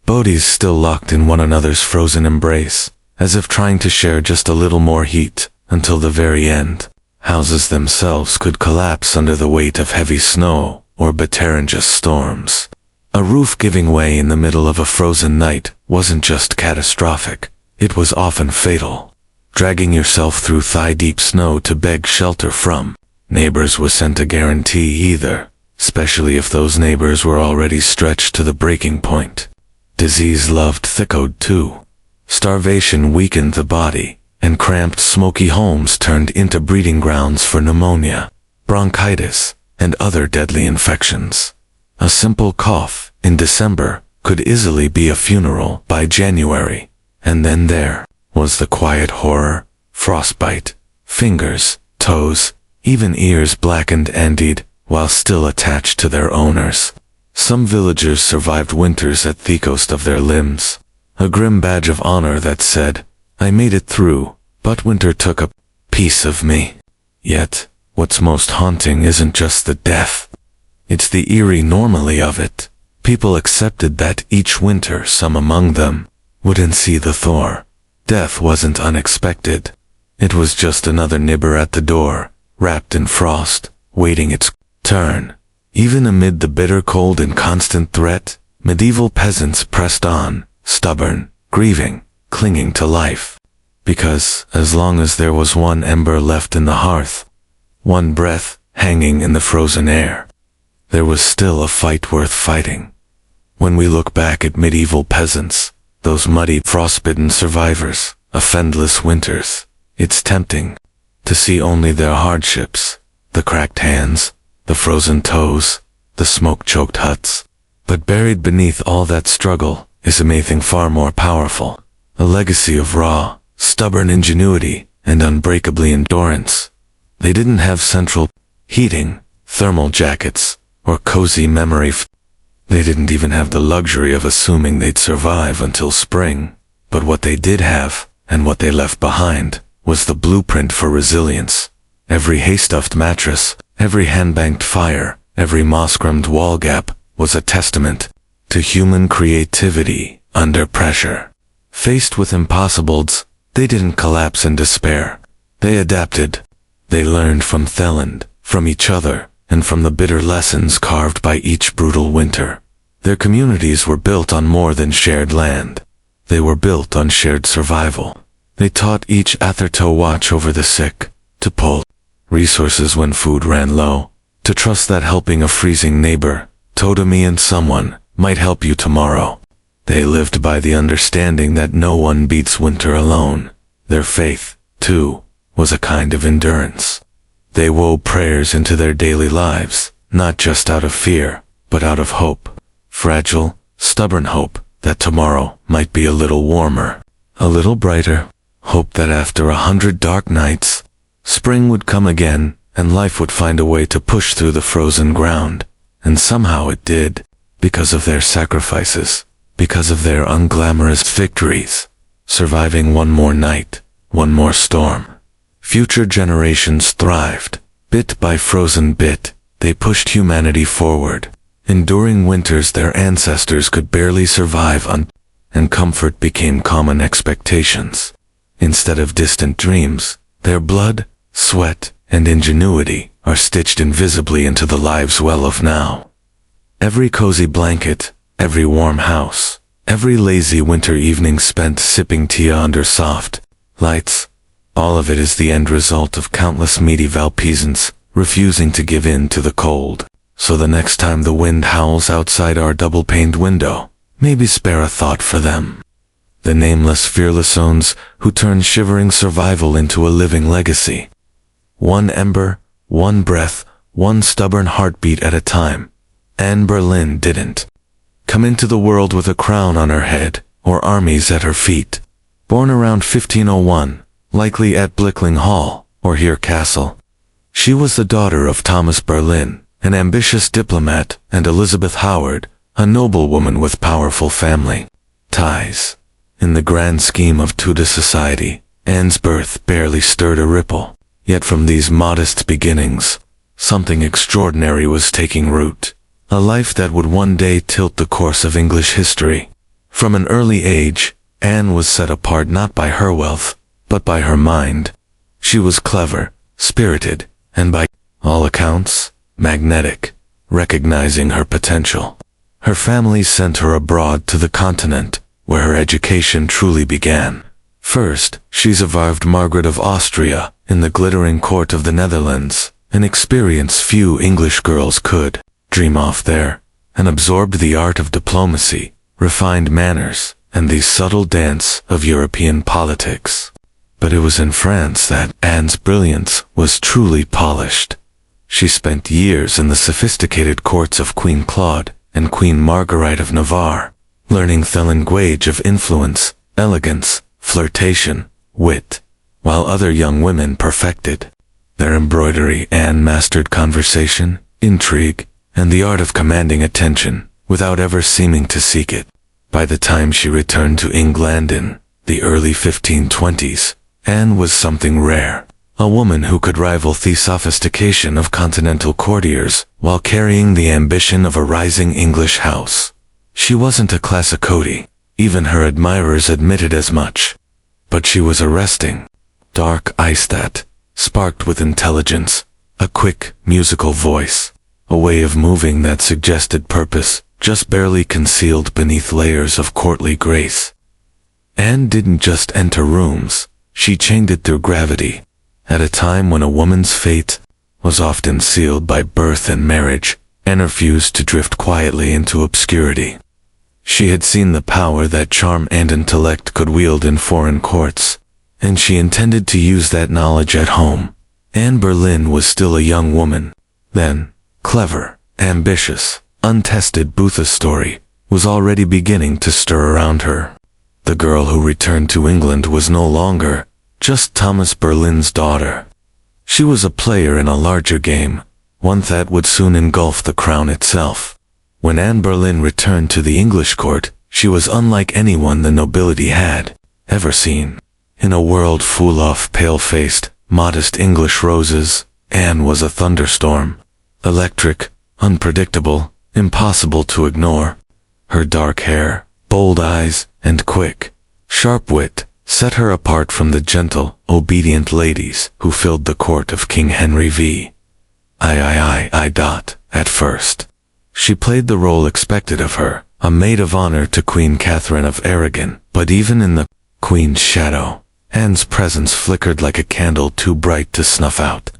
bodies still locked in one another's frozen embrace, as if trying to share just a little more heat until the very end. Houses themselves could collapse under the weight of heavy snow or Beterangeous storms. A roof giving way in the middle of a frozen night wasn't just catastrophic, it was often fatal. Dragging yourself through thigh-deep snow to beg shelter from neighbors wasn't a guarantee either, especially if those neighbors were already stretched to the breaking point. Disease loved thickode too. Starvation weakened the body, and cramped, smoky homes turned into breeding grounds for pneumonia, bronchitis, and other deadly infections. A simple cough, in December could easily be a funeral by January. And then there was the quiet horror, frostbite, fingers, toes, even ears blackened and dead while still attached to their owners. Some villagers survived winters at the cost of their limbs, a grim badge of honor that said, "I made it through, but winter took a piece of me." Yet, what's most haunting isn't just the death. It's the eerie normalcy of it. People accepted that each winter some among them wouldn't see the thaw. Death wasn't unexpected. It was just another neighbor at the door, wrapped in frost, waiting its turn. Even amid the bitter cold and constant threat, medieval peasants pressed on, stubborn, grieving, clinging to life. Because, as long as there was one ember left in the hearth, one breath hanging in the frozen air, there was still a fight worth fighting. When we look back at medieval peasants, those muddy, frostbitten survivors of endless winters, it's tempting to see only their hardships, the cracked hands, the frozen toes, the smoke-choked huts. But buried beneath all that struggle is something far more powerful, a legacy of raw, stubborn ingenuity and unbreakably endurance. They didn't have central heating, thermal jackets, or cozy memory. They didn't even have the luxury of assuming they'd survive until spring. But what they did have, and what they left behind, was the blueprint for resilience. Every hay-stuffed mattress, every hand-banked fire, every moss-scrubbed wall gap was a testament to human creativity under pressure. Faced with impossibles, they didn't collapse in despair. They adapted. They learned from Theland, from each other, and from the bitter lessons carved by each brutal winter. Their communities were built on more than shared land. They were built on shared survival. They taught each other to watch over the sick, to pull resources when food ran low, to trust that helping a freezing neighbor, me and someone, might help you tomorrow. They lived by the understanding that no one beats winter alone. Their faith, too, was a kind of endurance. They wove prayers into their daily lives, not just out of fear, but out of hope. Fragile, stubborn hope that tomorrow might be a little warmer, a little brighter. Hope that after 100 dark nights, spring would come again, and life would find a way to push through the frozen ground. And somehow it did, because of their sacrifices, because of their unglamorous victories. Surviving one more night, one more storm. Future generations thrived. Bit by frozen bit, they pushed humanity forward. Enduring winters their ancestors could barely survive on, and comfort became common expectations. Instead of distant dreams, their blood, sweat, and ingenuity are stitched invisibly into the lives well of now. Every cozy blanket, every warm house, every lazy winter evening spent sipping tea under soft lights, all of it is the end result of countless medieval peasants refusing to give in to the cold. So the next time the wind howls outside our double-paned window, maybe spare a thought for them. The nameless, fearless ones who turn shivering survival into a living legacy. One ember, one breath, one stubborn heartbeat at a time. Anne Boleyn didn't come into the world with a crown on her head, or armies at her feet. Born around 1501, likely at Blickling Hall, or Here Castle. She was the daughter of Thomas Boleyn, an ambitious diplomat, and Elizabeth Howard, a noblewoman with powerful family ties. In the grand scheme of Tudor society, Anne's birth barely stirred a ripple. Yet from these modest beginnings, something extraordinary was taking root. A life that would one day tilt the course of English history. From an early age, Anne was set apart not by her wealth, but by her mind. She was clever, spirited, and by all accounts, magnetic, recognizing her potential. Her family sent her abroad to the continent, where her education truly began. First, she survived Margaret of Austria in the glittering court of the Netherlands, an experience few English girls could dream of there, and absorbed the art of diplomacy, refined manners, and the subtle dance of European politics. But it was in France that Anne's brilliance was truly polished. She spent years in the sophisticated courts of Queen Claude, and Queen Marguerite of Navarre, learning the language of influence, elegance, flirtation, wit, while other young women perfected their embroidery. Anne mastered conversation, intrigue, and the art of commanding attention without ever seeming to seek it. By the time she returned to England in the early 1520s, Anne was something rare, a woman who could rival the sophistication of continental courtiers while carrying the ambition of a rising English house. She wasn't a classicote, even her admirers admitted as much. But she was arresting. Dark eyes that sparked with intelligence, a quick, musical voice, a way of moving that suggested purpose, just barely concealed beneath layers of courtly grace. Anne didn't just enter rooms, she chained it through gravity. At a time when a woman's fate was often sealed by birth and marriage, Anne refused to drift quietly into obscurity. She had seen the power that charm and intellect could wield in foreign courts, and she intended to use that knowledge at home. Anne Boleyn was still a young woman then, clever, ambitious, untested. Booth's story was already beginning to stir around her. The girl who returned to England was no longer just Thomas Boleyn's daughter. She was a player in a larger game, one that would soon engulf the crown itself. When Anne Boleyn returned to the English court, she was unlike anyone the nobility had ever seen. In a world full of pale-faced, modest English roses, Anne was a thunderstorm. Electric, unpredictable, impossible to ignore. Her dark hair, bold eyes, and quick, sharp wit set her apart from the gentle, obedient ladies who filled the court of King Henry V. At first, she played the role expected of her, a maid of honor to Queen Catherine of Aragon. But even in the Queen's shadow, Anne's presence flickered like a candle too bright to snuff out.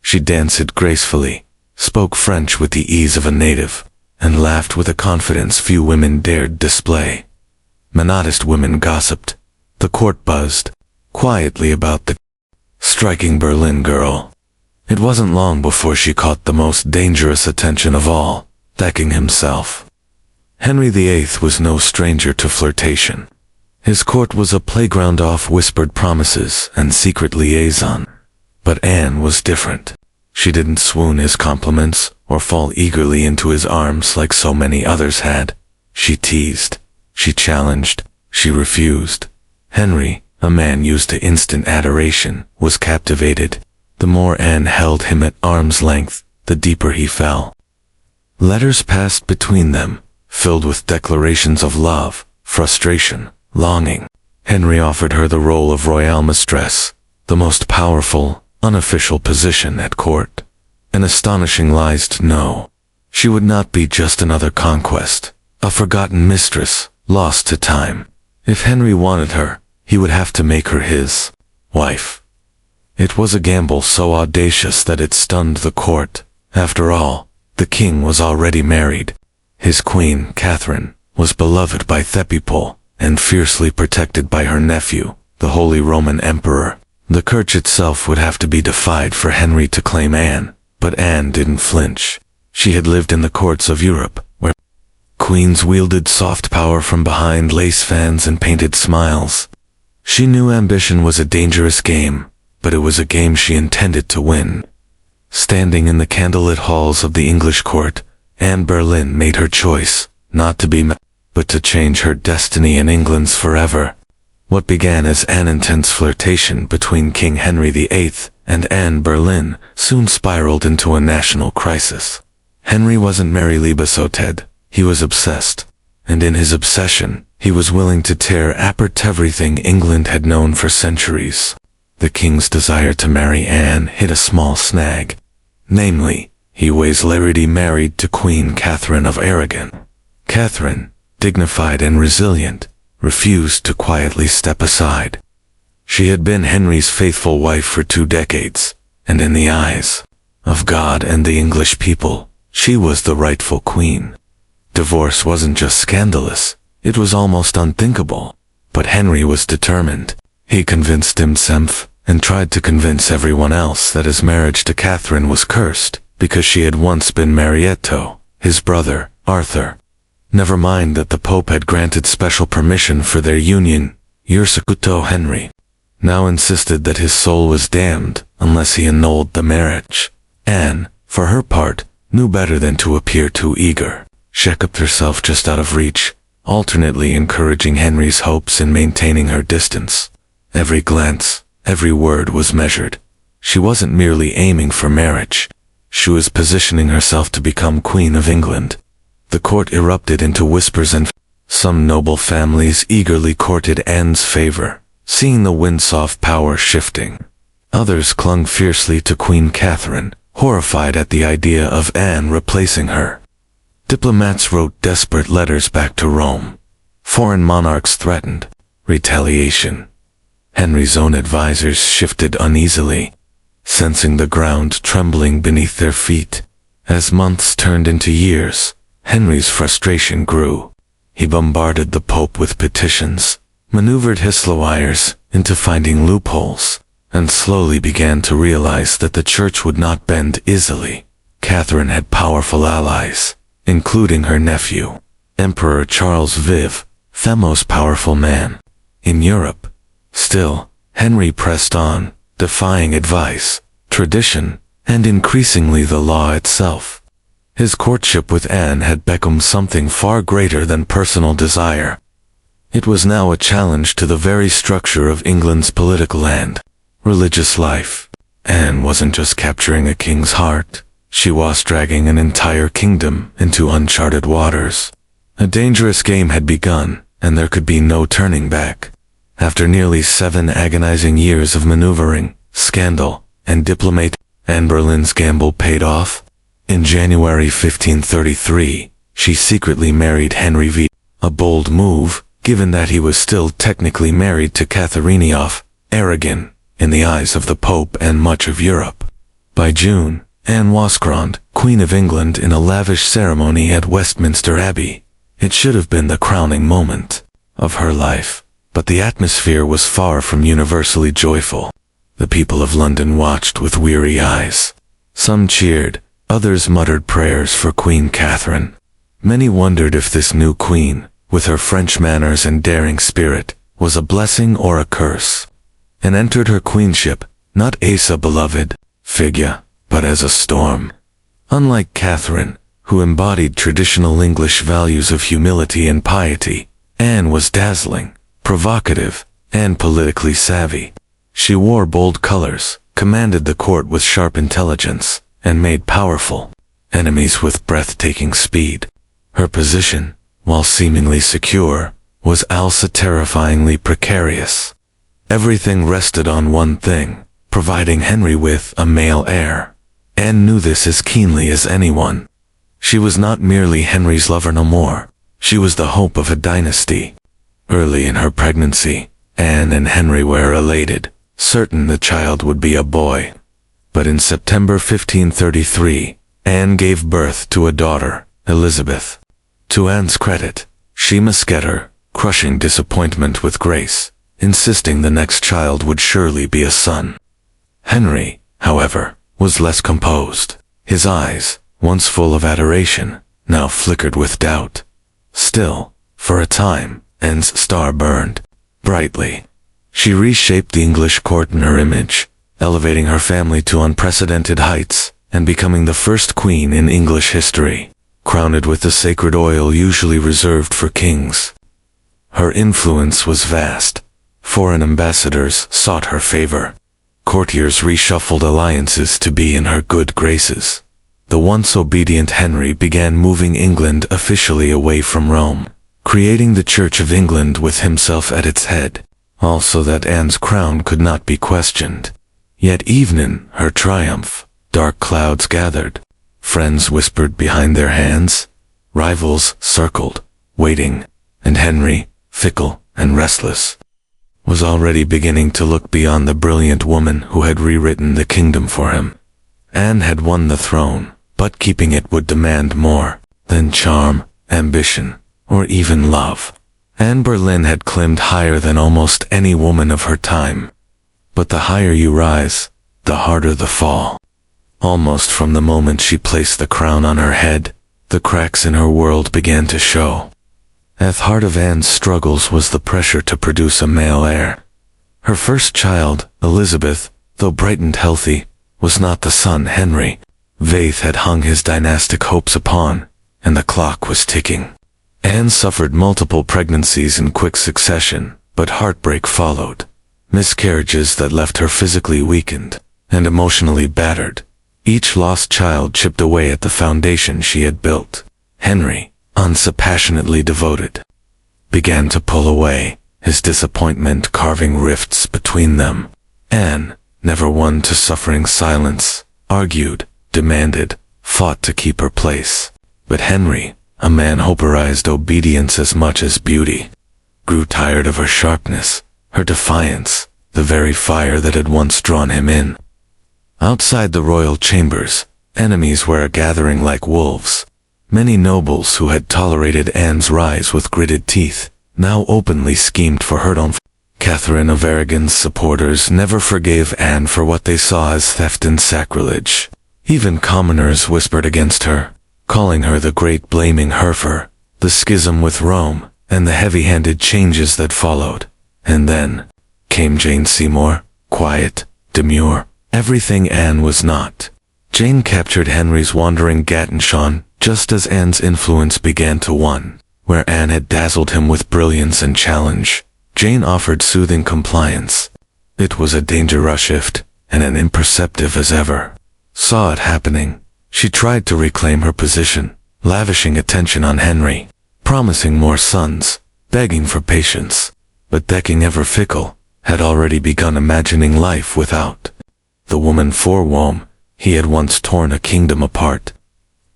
She danced gracefully, spoke French with the ease of a native, and laughed with a confidence few women dared display. Modest women gossiped. The court buzzed quietly about the striking Boleyn girl. It wasn't long before she caught the most dangerous attention of all, the king himself. Henry VIII was no stranger to flirtation. His court was a playground of whispered promises and secret liaison. But Anne was different. She didn't swoon his compliments or fall eagerly into his arms like so many others had. She teased, she challenged, she refused. Henry, a man used to instant adoration, was captivated. The more Anne held him at arm's length, the deeper he fell. Letters passed between them, filled with declarations of love, frustration, longing. Henry offered her the role of royal mistress, the most powerful, unofficial position at court. An astonishing lies to know. She would not be just another conquest, a forgotten mistress, lost to time. If Henry wanted her, he would have to make her his wife. It was a gamble so audacious that it stunned the court. After all, the king was already married. His queen, Catherine, was beloved by the people and fiercely protected by her nephew, the Holy Roman Emperor. The Church itself would have to be defied for Henry to claim Anne, but Anne didn't flinch. She had lived in the courts of Europe, where queens wielded soft power from behind lace fans and painted smiles. She knew ambition was a dangerous game, but it was a game she intended to win. Standing in the candlelit halls of the English court, Anne Boleyn made her choice, not to be but to change her destiny and England's forever. What began as an intense flirtation between King Henry VIII and Anne Boleyn soon spiraled into a national crisis. Henry wasn't merely besotted, he was obsessed. And in his obsession, he was willing to tear apart everything England had known for centuries. The king's desire to marry Anne hit a small snag. Namely, he was already married to Queen Catherine of Aragon. Catherine, dignified and resilient, refused to quietly step aside. She had been Henry's faithful wife for 2 decades, and in the eyes of God and the English people, she was the rightful queen. Divorce wasn't just scandalous, it was almost unthinkable. But Henry was determined. He convinced himself, and tried to convince everyone else, that his marriage to Catherine was cursed, because she had once been Marietto, his brother, Arthur. Never mind that the Pope had granted special permission for their union. Yersakuto Henry now insisted that his soul was damned unless he annulled the marriage. Anne, for her part, knew better than to appear too eager. She kept herself just out of reach, alternately encouraging Henry's hopes and maintaining her distance. Every glance, every word was measured. She wasn't merely aiming for marriage. She was positioning herself to become Queen of England. The court erupted into whispers and some noble families eagerly courted Anne's favor, seeing the wind-soft power shifting. Others clung fiercely to Queen Catherine, horrified at the idea of Anne replacing her. Diplomats wrote desperate letters back to Rome. Foreign monarchs threatened retaliation. Henry's own advisors shifted uneasily, sensing the ground trembling beneath their feet. As months turned into years, Henry's frustration grew. He bombarded the Pope with petitions, maneuvered his lawyers into finding loopholes, and slowly began to realize that the church would not bend easily. Catherine had powerful allies, including her nephew, Emperor Charles V, the most powerful man in Europe. Still, Henry pressed on, defying advice, tradition, and increasingly the law itself. His courtship with Anne had become something far greater than personal desire. It was now a challenge to the very structure of England's political and religious life. Anne wasn't just capturing a king's heart, she was dragging an entire kingdom into uncharted waters. A dangerous game had begun, and there could be no turning back. After nearly 7 agonizing years of maneuvering, scandal, and diplomacy, Anne Boleyn's gamble paid off. In January 1533, she secretly married Henry V, a bold move, given that he was still technically married to Catherine of Aragon, in the eyes of the Pope and much of Europe. By June, Anne was crowned Queen of England in a lavish ceremony at Westminster Abbey. It should have been the crowning moment of her life, but the atmosphere was far from universally joyful. The people of London watched with weary eyes. Some cheered, others muttered prayers for Queen Catherine. Many wondered if this new queen, with her French manners and daring spirit, was a blessing or a curse. And entered her queenship, not as a beloved figure, but as a storm. Unlike Catherine, who embodied traditional English values of humility and piety, Anne was dazzling, provocative, and politically savvy. She wore bold colors, commanded the court with sharp intelligence, and made powerful enemies with breathtaking speed. Her position, while seemingly secure, was also terrifyingly precarious. Everything rested on one thing, providing Henry with a male heir. Anne knew this as keenly as anyone. She was not merely Henry's lover no more, she was the hope of a dynasty. Early in her pregnancy, Anne and Henry were elated, certain the child would be a boy. But in September 1533, Anne gave birth to a daughter, Elizabeth. To Anne's credit, she must get her, crushing disappointment with grace, insisting the next child would surely be a son. Henry, however, was less composed. His eyes, once full of adoration, now flickered with doubt. Still, for a time, Anne's star burned brightly. She reshaped the English court in her image, elevating her family to unprecedented heights, and becoming the first queen in English history, crowned with the sacred oil usually reserved for kings. Her influence was vast. Foreign ambassadors sought her favor. Courtiers reshuffled alliances to be in her good graces. The once obedient Henry began moving England officially away from Rome, creating the Church of England with himself at its head, also that Anne's crown could not be questioned. Yet even in her triumph, dark clouds gathered. Friends whispered behind their hands, rivals circled, waiting, and Henry, fickle and restless, was already beginning to look beyond the brilliant woman who had rewritten the kingdom for him. Anne had won the throne, but keeping it would demand more than charm, ambition, or even love. Anne Boleyn had climbed higher than almost any woman of her time. But the higher you rise, the harder the fall. Almost from the moment she placed the crown on her head, the cracks in her world began to show. At the heart of Anne's struggles was the pressure to produce a male heir. Her first child, Elizabeth, though bright and healthy, was not the son Henry Vaith had hung his dynastic hopes upon, and the clock was ticking. Anne suffered multiple pregnancies in quick succession, but heartbreak followed. Miscarriages that left her physically weakened and emotionally battered. Each lost child chipped away at the foundation she had built. Henry, unsurpassably devoted, began to pull away, his disappointment carving rifts between them. Anne, never one to suffering silence, argued, demanded, fought to keep her place. But Henry, a man who prized obedience as much as beauty, grew tired of her sharpness, her defiance, the very fire that had once drawn him in. Outside the royal chambers, enemies were gathering like wolves. Many nobles who had tolerated Anne's rise with gritted teeth, now openly schemed for her own. Catherine of Aragon's supporters never forgave Anne for what they saw as theft and sacrilege. Even commoners whispered against her, calling her the great blaming heifer. The schism with Rome, and the heavy-handed changes that followed. And then came Jane Seymour, quiet, demure, everything Anne was not. Jane captured Henry's wandering Gatenshaw just as Anne's influence began to wane. Where Anne had dazzled him with brilliance and challenge, Jane offered soothing compliance. It was a dangerous shift, and an imperceptive as ever. Saw it happening. She tried to reclaim her position, lavishing attention on Henry, promising more sons, begging for patience. But the king, ever fickle, had already begun imagining life without the woman for whom he had once torn a kingdom apart.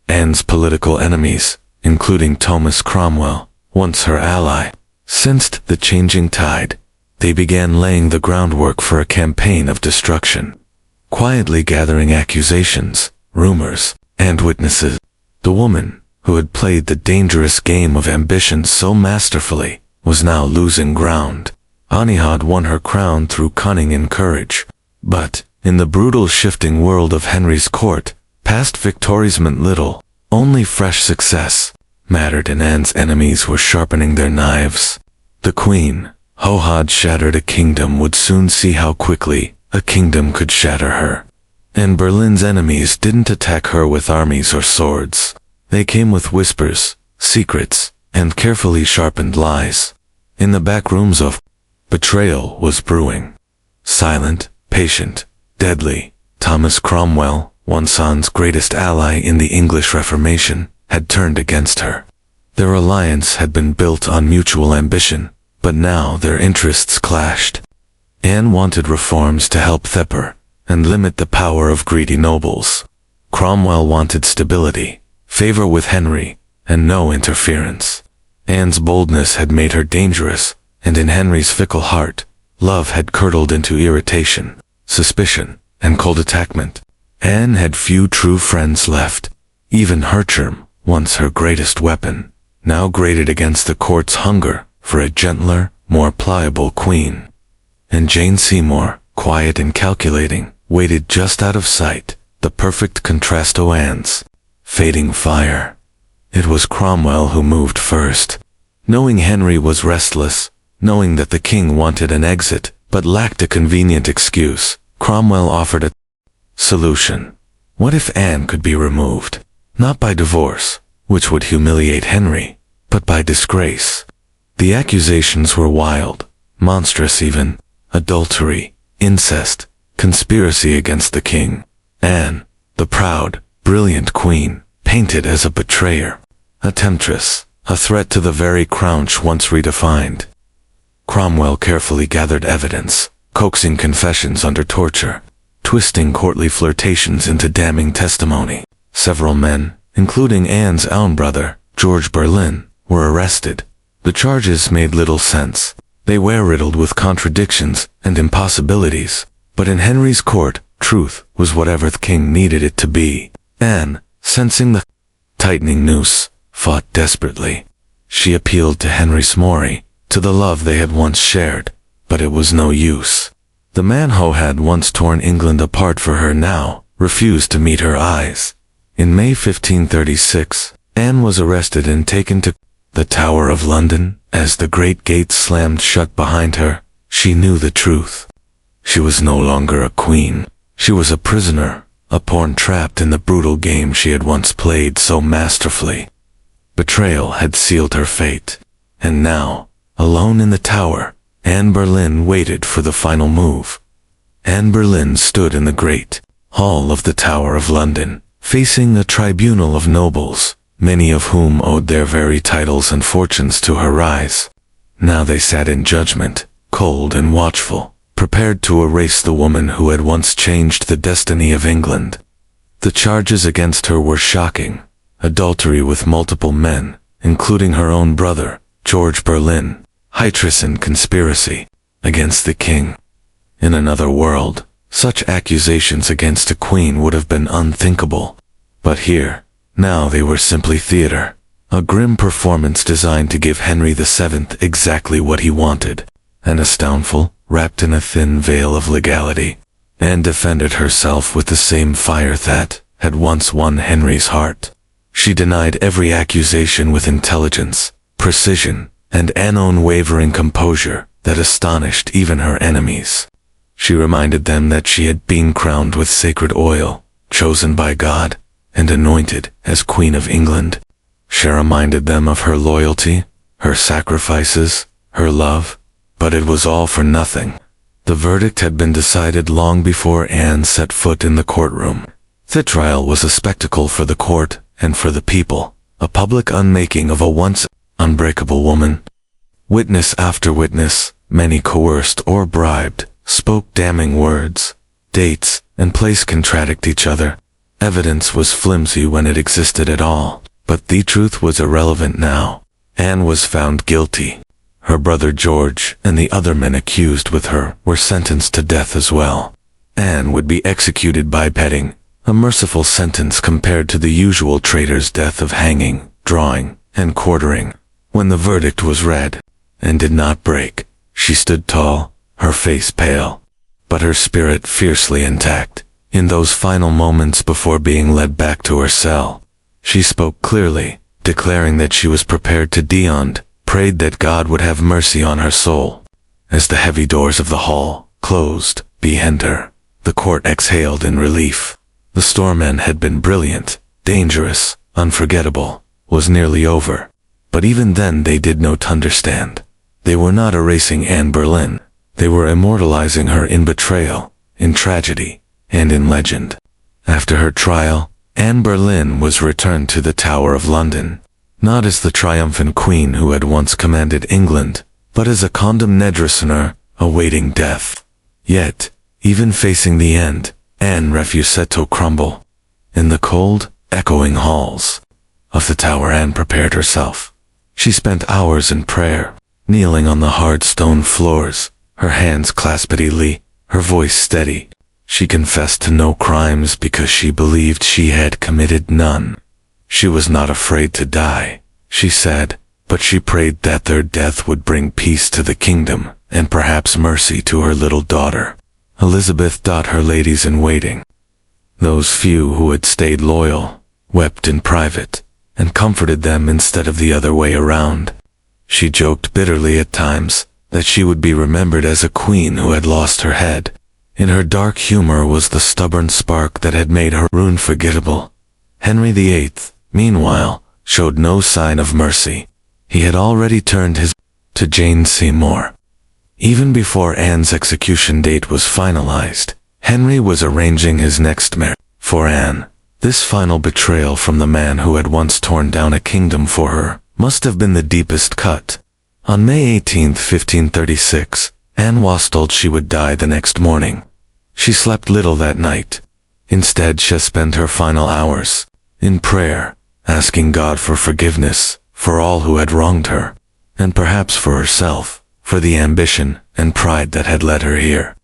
Anne's political enemies, including Thomas Cromwell, once her ally, sensed the changing tide. They began laying the groundwork for a campaign of destruction, quietly gathering accusations, rumors, and witnesses. The woman, who had played the dangerous game of ambition so masterfully, was now losing ground. Anne had won her crown through cunning and courage. But, in the brutal shifting world of Henry's court, past victories meant little. Only fresh success mattered, and Anne's enemies were sharpening their knives. The queen, who had shattered a kingdom, would soon see how quickly a kingdom could shatter her. And Berlin's enemies didn't attack her with armies or swords. They came with whispers, secrets, and carefully sharpened lies. In the back rooms of betrayal was brewing. Silent, patient, deadly, Thomas Cromwell, once Anne's greatest ally in the English Reformation, had turned against her. Their alliance had been built on mutual ambition, but now their interests clashed. Anne wanted reforms to help Thepper and limit the power of greedy nobles. Cromwell wanted stability, favor with Henry, and no interference. Anne's boldness had made her dangerous, and in Henry's fickle heart, love had curdled into irritation, suspicion, and cold attackment. Anne had few true friends left. Even her charm, once her greatest weapon, now grated against the court's hunger for a gentler, more pliable queen. And Jane Seymour, quiet and calculating, waited just out of sight, the perfect contrast to Anne's fading fire. It was Cromwell who moved first. Knowing Henry was restless, knowing that the king wanted an exit, but lacked a convenient excuse, Cromwell offered a solution. What if Anne could be removed? Not by divorce, which would humiliate Henry, but by disgrace. The accusations were wild, monstrous even: adultery, incest, conspiracy against the king. Anne, the proud, brilliant queen, painted as a betrayer, a temptress, a threat to the very crown once redefined. Cromwell carefully gathered evidence, coaxing confessions under torture, twisting courtly flirtations into damning testimony. Several men, including Anne's own brother, George Boleyn, were arrested. The charges made little sense. They were riddled with contradictions and impossibilities. But in Henry's court, truth was whatever the king needed it to be. Anne, sensing the tightening noose, fought desperately. She appealed to Henry's memory, to the love they had once shared, but it was no use. The man who had once torn England apart for her now refused to meet her eyes. In May 1536, Anne was arrested and taken to the Tower of London. As the great gates slammed shut behind her, she knew the truth. She was no longer a queen. She was a prisoner, a pawn trapped in the brutal game she had once played so masterfully. Betrayal had sealed her fate, and now, alone in the tower, Anne Boleyn waited for the final move. Anne Boleyn stood in the great hall of the Tower of London, facing a tribunal of nobles, many of whom owed their very titles and fortunes to her rise. Now they sat in judgment, cold and watchful, prepared to erase the woman who had once changed the destiny of England. The charges against her were shocking: adultery with multiple men, including her own brother, George Boleyn, high treason conspiracy against the king. In another world, such accusations against a queen would have been unthinkable. But here, now they were simply theater, a grim performance designed to give Henry VII exactly what he wanted, an astoundful, wrapped in a thin veil of legality. Anne defended herself with the same fire that had once won Henry's heart. She denied every accusation with intelligence, precision, and an unwavering composure that astonished even her enemies. She reminded them that she had been crowned with sacred oil, chosen by God, and anointed as Queen of England. She reminded them of her loyalty, her sacrifices, her love, but it was all for nothing. The verdict had been decided long before Anne set foot in the courtroom. The trial was a spectacle for the court and for the people, a public unmaking of a once unbreakable woman. Witness after witness, many coerced or bribed, spoke damning words. Dates and place contradict each other. Evidence was flimsy when it existed at all, but the truth was irrelevant now. Anne was found guilty. Her brother George and the other men accused with her were sentenced to death as well. Anne would be executed by beheading, a merciful sentence compared to the usual traitor's death of hanging, drawing, and quartering. When the verdict was read, and did not break, she stood tall, her face pale, but her spirit fiercely intact. In those final moments before being led back to her cell, she spoke clearly, declaring that she was prepared to die, prayed that God would have mercy on her soul. As the heavy doors of the hall closed behind her, the court exhaled in relief. The storm had been brilliant, dangerous, unforgettable, was nearly over. But even then they did not understand. They were not erasing Anne Boleyn. They were immortalizing her in betrayal, in tragedy, and in legend. After her trial, Anne Boleyn was returned to the Tower of London, not as the triumphant queen who had once commanded England, but as a condemned prisoner awaiting death. Yet, even facing the end, Anne refused to crumble. In the cold, echoing halls of the tower, Anne prepared herself. She spent hours in prayer, kneeling on the hard stone floors, her hands clasped tightly, her voice steady. She confessed to no crimes because she believed she had committed none. She was not afraid to die, she said, but she prayed that their death would bring peace to the kingdom, and perhaps mercy to her little daughter, Elizabeth. Her ladies-in-waiting, those few who had stayed loyal, wept in private, and comforted them instead of the other way around. She joked bitterly at times that she would be remembered as a queen who had lost her head. In her dark humor was the stubborn spark that had made her unforgettable. Henry VIII, meanwhile, showed no sign of mercy. He had already turned his to Jane Seymour. Even before Anne's execution date was finalized, Henry was arranging his next marriage. For Anne, this final betrayal from the man who had once torn down a kingdom for her must have been the deepest cut. On May 18, 1536, Anne was told she would die the next morning. She slept little that night. Instead, she spent her final hours in prayer, asking God for forgiveness for all who had wronged her, and perhaps for herself, for the ambition and pride that had led her here.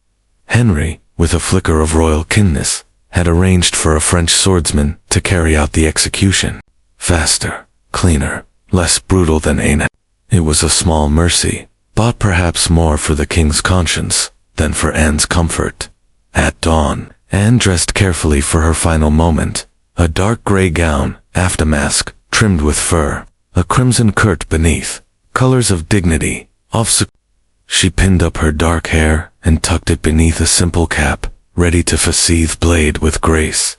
Henry, with a flicker of royal kindness, had arranged for a French swordsman to carry out the execution. Faster, cleaner, less brutal than Anne. It was a small mercy, but perhaps more for the king's conscience than for Anne's comfort. At dawn, Anne dressed carefully for her final moment. A dark gray gown, aftermask, trimmed with fur, a crimson kirt beneath, colors of dignity, She pinned up her dark hair and tucked it beneath a simple cap, ready to facethe blade with grace.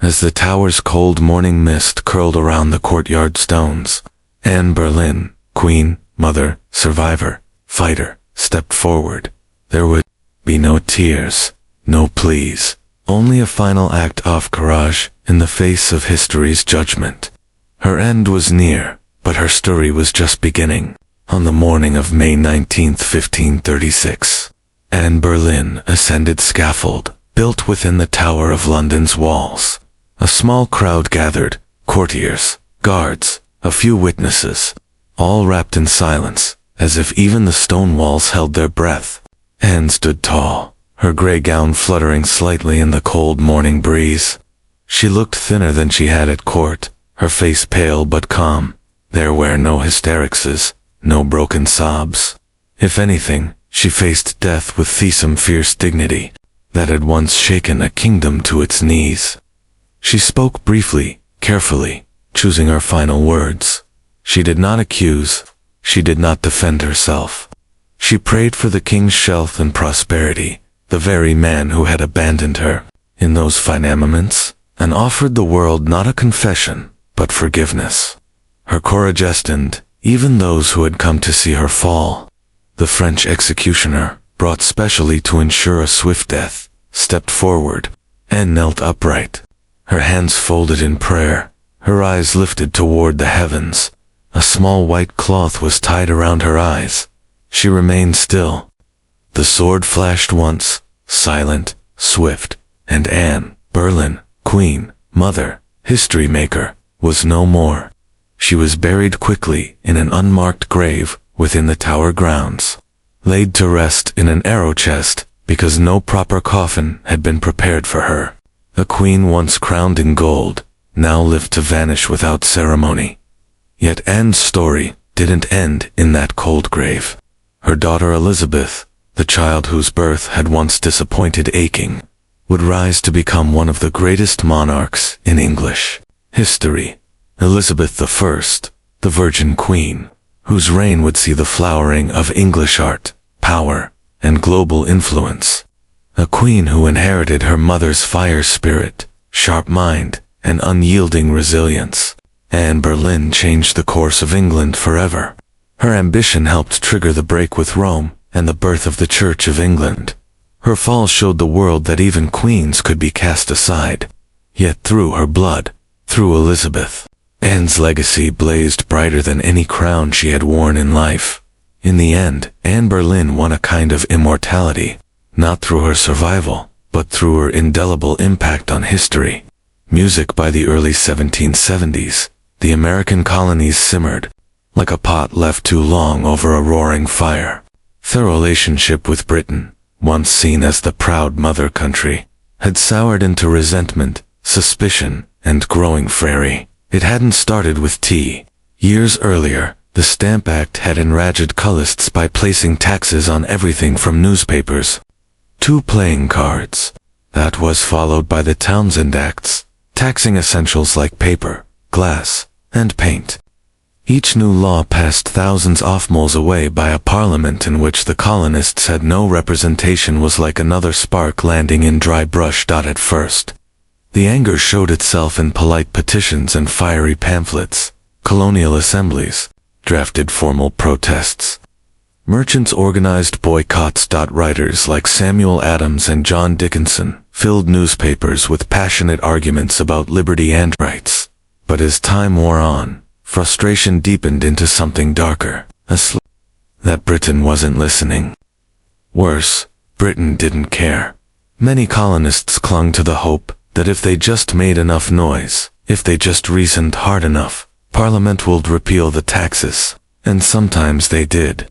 As the tower's cold morning mist curled around the courtyard stones, Anne Boleyn, queen, mother, survivor, fighter, stepped forward. There would be no tears, no pleas, only a final act of courage in the face of history's judgment. Her end was near, but her story was just beginning. On the morning of May 19, 1536, Anne Boleyn ascended scaffold, built within the Tower of London's walls. A small crowd gathered, courtiers, guards, a few witnesses, all wrapped in silence, as if even the stone walls held their breath. Anne stood tall, her gray gown fluttering slightly in the cold morning breeze. She looked thinner than she had at court, her face pale but calm. There were no hysterics, no broken sobs. If anything, she faced death with some fierce dignity that had once shaken a kingdom to its knees. She spoke briefly, carefully, choosing her final words. She did not accuse, she did not defend herself. She prayed for the king's health and prosperity, the very man who had abandoned her in those fine moments, and offered the world not a confession, but forgiveness. Her courage esteemed even those who had come to see her fall. The French executioner, brought specially to ensure a swift death, stepped forward and knelt upright, her hands folded in prayer, her eyes lifted toward the heavens. A small white cloth was tied around her eyes. She remained still. The sword flashed once, silent, swift, and Anne Boleyn, queen, mother, history maker, was no more. She was buried quickly in an unmarked grave within the tower grounds, laid to rest in an arrow chest because no proper coffin had been prepared for her. A queen once crowned in gold, now lived to vanish without ceremony. Yet Anne's story didn't end in that cold grave. Her daughter Elizabeth, the child whose birth had once disappointed aching, would rise to become one of the greatest monarchs in English history. Elizabeth I, the Virgin Queen, whose reign would see the flowering of English art, power, and global influence. A queen who inherited her mother's fire spirit, sharp mind, and unyielding resilience. Anne Boleyn changed the course of England forever. Her ambition helped trigger the break with Rome and the birth of the Church of England. Her fall showed the world that even queens could be cast aside. Yet through her blood, through Elizabeth, Anne's legacy blazed brighter than any crown she had worn in life. In the end, Anne Boleyn won a kind of immortality, not through her survival, but through her indelible impact on history. Music by the early 1770s, the American colonies simmered, like a pot left too long over a roaring fire. Their relationship with Britain, once seen as the proud mother country, had soured into resentment, suspicion, and growing fury. It hadn't started with tea. Years earlier, the Stamp Act had enraged Coldest by placing taxes on everything from newspapers to playing cards. That was followed by the Townshend Acts, taxing essentials like paper, glass, and paint. Each new law passed thousands of miles away by a parliament in which the colonists had no representation was like another spark landing in dry brush. At first, the anger showed itself in polite petitions and fiery pamphlets. Colonial assemblies drafted formal protests. Merchants organized boycotts. Writers like Samuel Adams and John Dickinson filled newspapers with passionate arguments about liberty and rights. But as time wore on, frustration deepened into something darker, that Britain wasn't listening. Worse, Britain didn't care. Many colonists clung to the hope that if they just made enough noise, if they just reasoned hard enough, Parliament would repeal the taxes, and sometimes they did.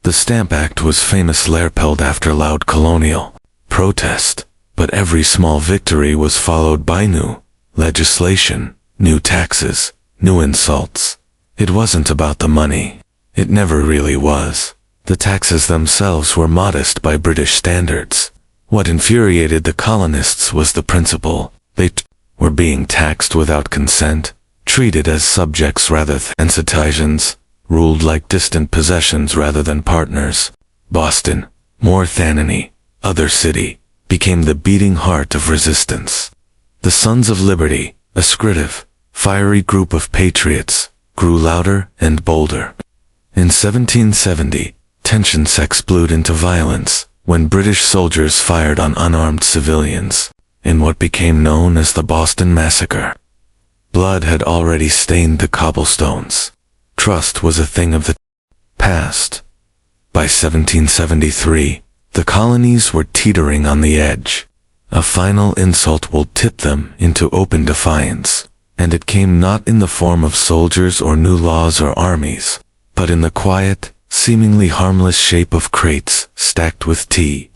The Stamp Act was famously repelled after loud colonial protest, but every small victory was followed by new legislation, new taxes, new insults. It wasn't about the money. It never really was. The taxes themselves were modest by British standards. What infuriated the colonists was the principle. They were being taxed without consent, treated as subjects rather than citizens, ruled like distant possessions rather than partners. Boston, more than any other city, became the beating heart of resistance. The Sons of Liberty, a scriptive, fiery group of patriots, grew louder and bolder. In 1770, tensions exploded into violence when British soldiers fired on unarmed civilians, in what became known as the Boston Massacre. Blood had already stained the cobblestones. Trust was a thing of the past. By 1773, the colonies were teetering on the edge. A final insult will tip them into open defiance, and it came not in the form of soldiers or new laws or armies, but in the quiet, seemingly harmless shape of crates stacked with tea.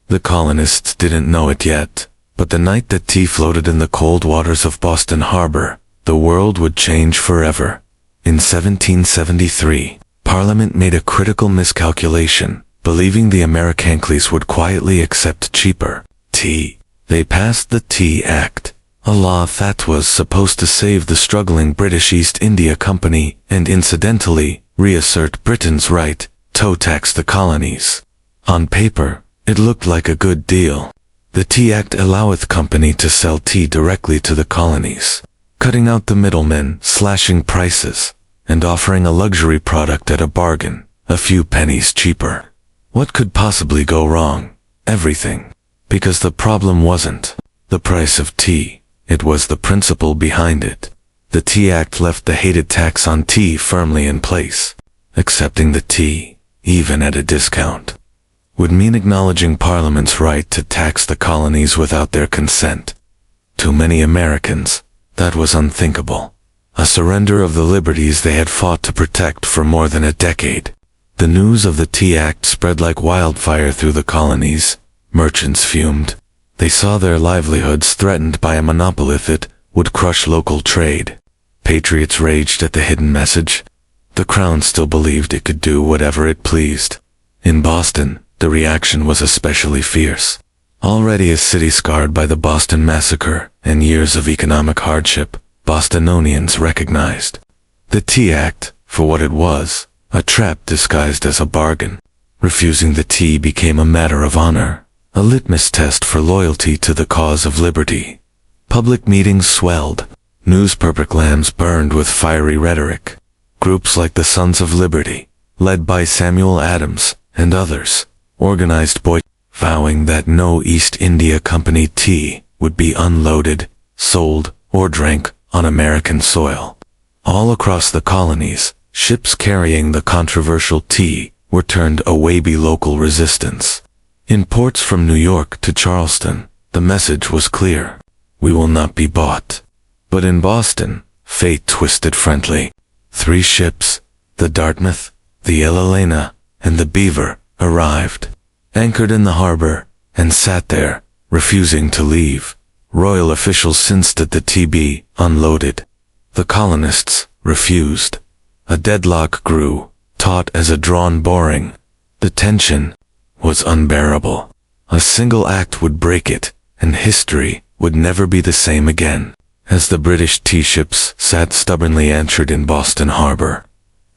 The colonists didn't know it yet, but the night that tea floated in the cold waters of Boston Harbor, the world would change forever. In 1773, Parliament made a critical miscalculation, believing the Americankles would quietly accept cheaper tea. They passed the Tea Act, a law that was supposed to save the struggling British East India Company and incidentally reassert Britain's right to tax the colonies. On paper, it looked like a good deal. The Tea Act alloweth company to sell tea directly to the colonies, cutting out the middlemen, slashing prices, and offering a luxury product at a bargain, a few pennies cheaper. What could possibly go wrong? Everything. Because the problem wasn't the price of tea, it was the principle behind it. The Tea Act left the hated tax on tea firmly in place. Accepting the tea, even at a discount, would mean acknowledging Parliament's right to tax the colonies without their consent. To many Americans, that was unthinkable. A surrender of the liberties they had fought to protect for more than a decade. The news of the Tea Act spread like wildfire through the colonies. Merchants fumed. They saw their livelihoods threatened by a monopoly that would crush local trade. Patriots raged at the hidden message. The Crown still believed it could do whatever it pleased. In Boston, the reaction was especially fierce. Already a city scarred by the Boston Massacre and years of economic hardship, Bostonians recognized the Tea Act for what it was, a trap disguised as a bargain. Refusing the tea became a matter of honor, a litmus test for loyalty to the cause of liberty. Public meetings swelled. Newspaper clams burned with fiery rhetoric. Groups like the Sons of Liberty, led by Samuel Adams and others, organized boycotts, vowing that no East India Company tea would be unloaded, sold, or drank on American soil. All across the colonies, ships carrying the controversial tea were turned away by local resistance. In ports from New York to Charleston, the message was clear: we will not be bought. But in Boston, fate twisted friendly. 3 ships, the Dartmouth, the Elena, and the Beaver, arrived, anchored in the harbor, and sat there, refusing to leave. Royal officials insisted the tea be unloaded. The colonists refused. A deadlock grew, taut as a drawn boring. The tension was unbearable. A single act would break it, and history would never be the same again. As the British tea ships sat stubbornly anchored in Boston Harbor,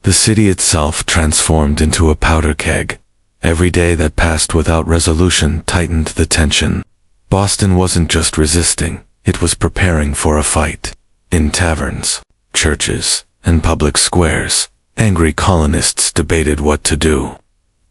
the city itself transformed into a powder keg. Every day that passed without resolution tightened the tension. Boston wasn't just resisting, it was preparing for a fight. In taverns, churches, and public squares, angry colonists debated what to do.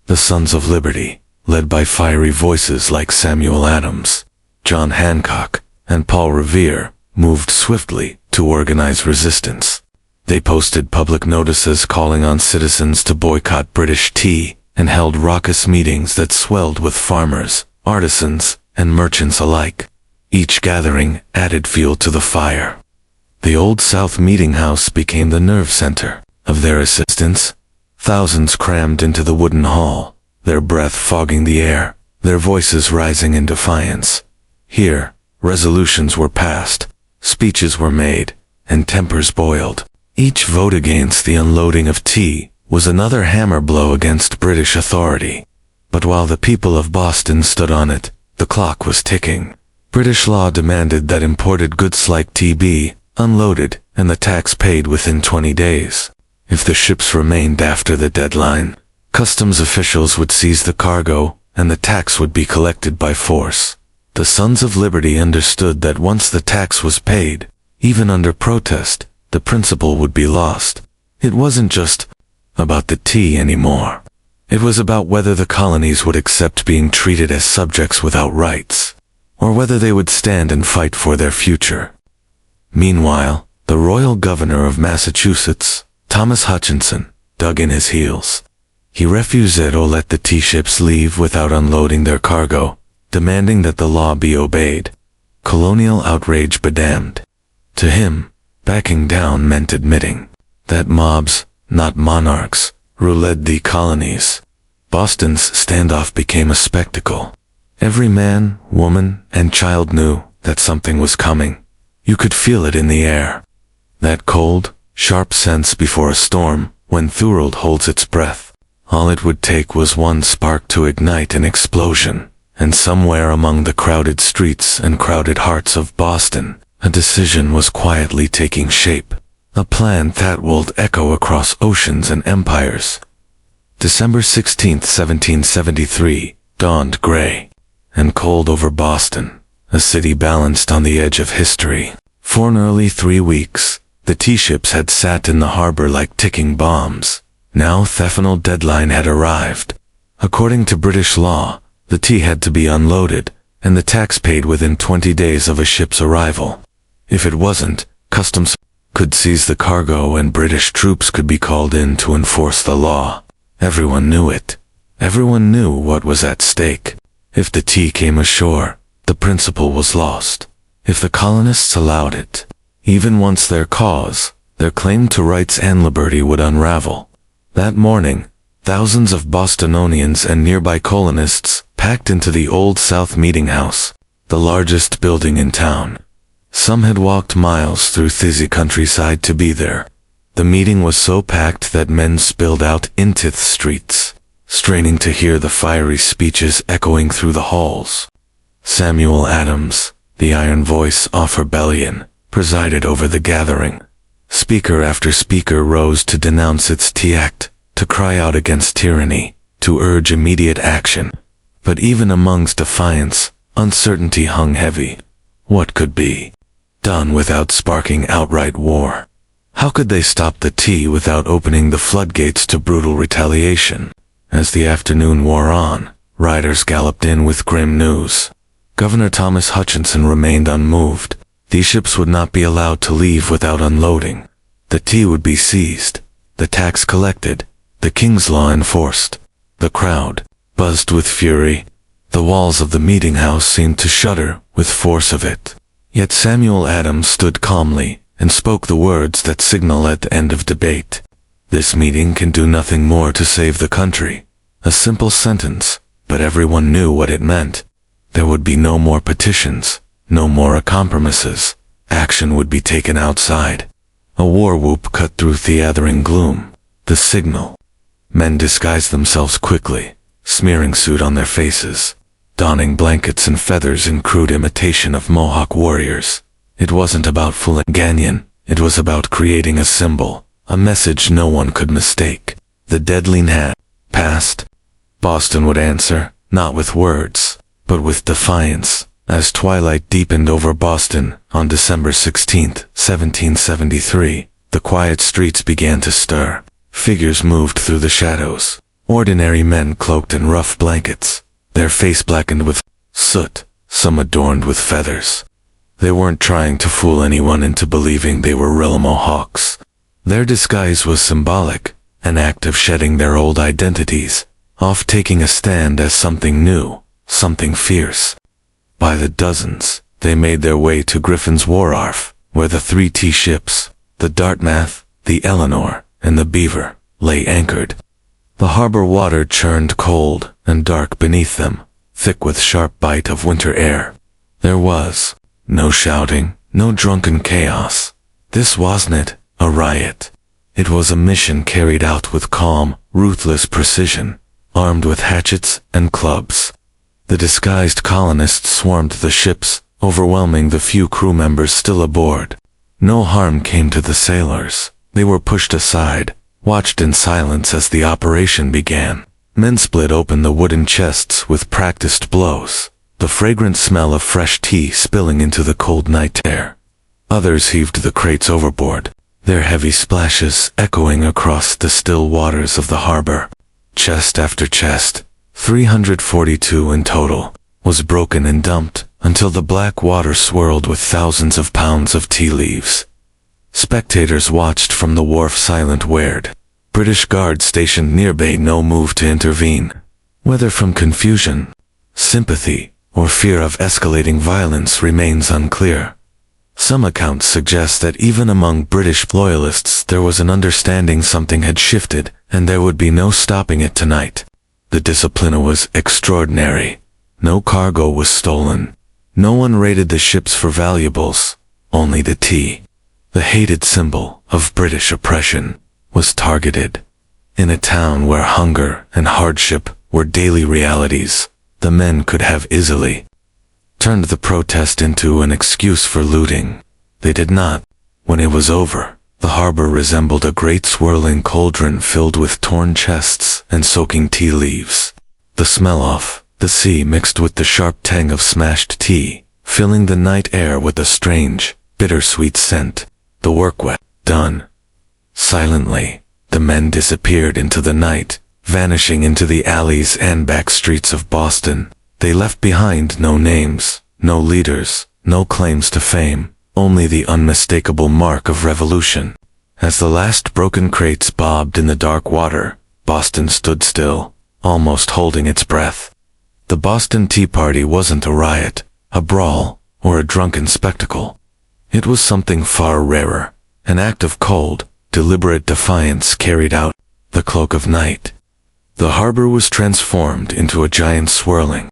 The Sons of Liberty, led by fiery voices like Samuel Adams, John Hancock, and Paul Revere, moved swiftly to organize resistance. They posted public notices calling on citizens to boycott British tea and held raucous meetings that swelled with farmers, artisans, and merchants alike. Each gathering added fuel to the fire. The Old South Meeting House became the nerve center of their resistance. Thousands crammed into the wooden hall, their breath fogging the air, their voices rising in defiance. Here, resolutions were passed, speeches were made, and tempers boiled. Each vote against the unloading of tea was another hammer blow against British authority. But while the people of Boston stood on it, the clock was ticking. British law demanded that imported goods like tea be unloaded, and the tax paid within 20 days. If the ships remained after the deadline, customs officials would seize the cargo, and the tax would be collected by force. The Sons of Liberty understood that once the tax was paid, even under protest, the principle would be lost. It wasn't just about the tea anymore. It was about whether the colonies would accept being treated as subjects without rights, or whether they would stand and fight for their future. Meanwhile, the royal governor of Massachusetts, Thomas Hutchinson, dug in his heels. He refused to let the tea ships leave without unloading their cargo, demanding that the law be obeyed. Colonial outrage be damned. To him, backing down meant admitting that mobs, not monarchs, ruled the colonies. Boston's standoff became a spectacle. Every man, woman, and child knew that something was coming. You could feel it in the air. That cold, sharp sense before a storm, when Thorold holds its breath. All it would take was one spark to ignite an explosion, and somewhere among the crowded streets and crowded hearts of Boston, a decision was quietly taking shape. A plan that would echo across oceans and empires. December 16, 1773, dawned gray and cold over Boston, a city balanced on the edge of history. For nearly 3 weeks, the tea ships had sat in the harbor like ticking bombs. Now the final deadline had arrived. According to British law, the tea had to be unloaded, and the tax paid within 20 days of a ship's arrival. If it wasn't, customs could seize the cargo and British troops could be called in to enforce the law. Everyone knew it. Everyone knew what was at stake. If the tea came ashore, the principle was lost. If the colonists allowed it, even once their cause, their claim to rights and liberty would unravel. That morning, thousands of Bostonians and nearby colonists packed into the Old South Meeting House, the largest building in town. Some had walked miles through the countryside to be there. The meeting was so packed that men spilled out into the streets, straining to hear the fiery speeches echoing through the halls. Samuel Adams, the iron voice of rebellion, presided over the gathering. Speaker after speaker rose to denounce its tea act, to cry out against tyranny, to urge immediate action. But even amongst defiance, uncertainty hung heavy. What could be done without sparking outright war? How could they stop the tea without opening the floodgates to brutal retaliation? As the afternoon wore on, riders galloped in with grim news. Governor Thomas Hutchinson remained unmoved. These ships would not be allowed to leave without unloading. The tea would be seized, the tax collected, the king's law enforced. The crowd buzzed with fury. The walls of the meeting house seemed to shudder with force of it. Yet Samuel Adams stood calmly and spoke the words that signal at the end of debate. This meeting can do nothing more to save the country. A simple sentence, but everyone knew what it meant. There would be no more petitions, no more compromises. Action would be taken outside. A war whoop cut through the gathering gloom. The signal. Men disguised themselves quickly, smearing soot on their faces, donning blankets and feathers in crude imitation of Mohawk warriors. It wasn't about fooling Gagnon, it was about creating a symbol, a message no one could mistake. The deadline had passed. Boston would answer, not with words, but with defiance. As twilight deepened over Boston on December 16, 1773, the quiet streets began to stir. Figures moved through the shadows. Ordinary men cloaked in rough blankets, their face blackened with soot, some adorned with feathers. They weren't trying to fool anyone into believing they were real Mohawks. Their disguise was symbolic, an act of shedding their old identities, of taking a stand as something new, something fierce. By the dozens, they made their way to Griffin's Wharf, where the 3 tea ships, the Dartmouth, the Eleanor, and the Beaver, lay anchored. The harbor water churned cold and dark beneath them, thick with sharp bite of winter air. There was no shouting, no drunken chaos. This wasn't a riot. It was a mission carried out with calm, ruthless precision, armed with hatchets and clubs. The disguised colonists swarmed the ships, overwhelming the few crew members still aboard. No harm came to the sailors. They were pushed aside, watched in silence as the operation began. Men split open the wooden chests with practiced blows, the fragrant smell of fresh tea spilling into the cold night air. Others heaved the crates overboard, their heavy splashes echoing across the still waters of the harbor. Chest after chest, 342 in total, was broken and dumped until the black water swirled with thousands of pounds of tea leaves. Spectators watched from the wharf silent weird. British guards stationed nearby no move to intervene. Whether from confusion, sympathy, or fear of escalating violence remains unclear. Some accounts suggest that even among British loyalists there was an understanding something had shifted and there would be no stopping it tonight. The discipline was extraordinary. No cargo was stolen. No one raided the ships for valuables. Only the tea, the hated symbol of British oppression, was targeted. In a town where hunger and hardship were daily realities, the men could have easily turned the protest into an excuse for looting. They did not. When it was over, the harbor resembled a great swirling cauldron filled with torn chests and soaking tea leaves. The smell of the sea mixed with the sharp tang of smashed tea, filling the night air with a strange, bittersweet scent. The work was done. Silently, the men disappeared into the night, vanishing into the alleys and back streets of Boston. They left behind no names, no leaders, no claims to fame, only the unmistakable mark of revolution. As the last broken crates bobbed in the dark water, Boston stood still, almost holding its breath. The Boston Tea Party wasn't a riot, a brawl, or a drunken spectacle. It was something far rarer, an act of cold, deliberate defiance carried out, the cloak of night. The harbor was transformed into a giant swirling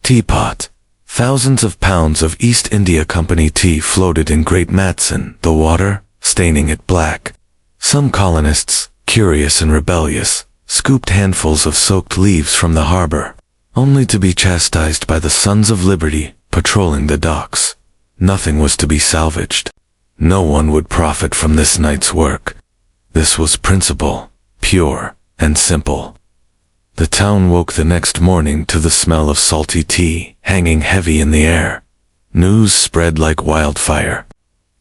teapot. Thousands of pounds of East India Company tea floated in great mats in the water, staining it black. Some colonists, curious and rebellious, scooped handfuls of soaked leaves from the harbor, only to be chastised by the Sons of Liberty patrolling the docks. Nothing was to be salvaged. No one would profit from this night's work. This was principle, pure and simple. The town woke the next morning to the smell of salty tea hanging heavy in the air. News spread like wildfire.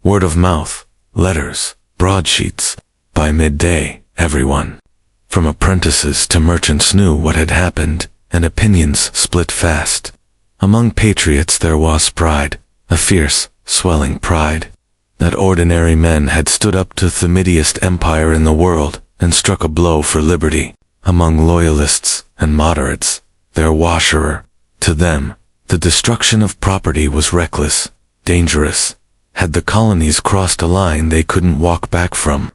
Word of mouth, letters, broadsheets. By midday, everyone, from apprentices to merchants, knew what had happened, and opinions split fast. Among patriots there was pride, a fierce, swelling pride, that ordinary men had stood up to the mightiest empire in the world and struck a blow for liberty. Among loyalists and moderates, there was to them, the destruction of property was reckless, dangerous. Had the colonies crossed a line they couldn't walk back from?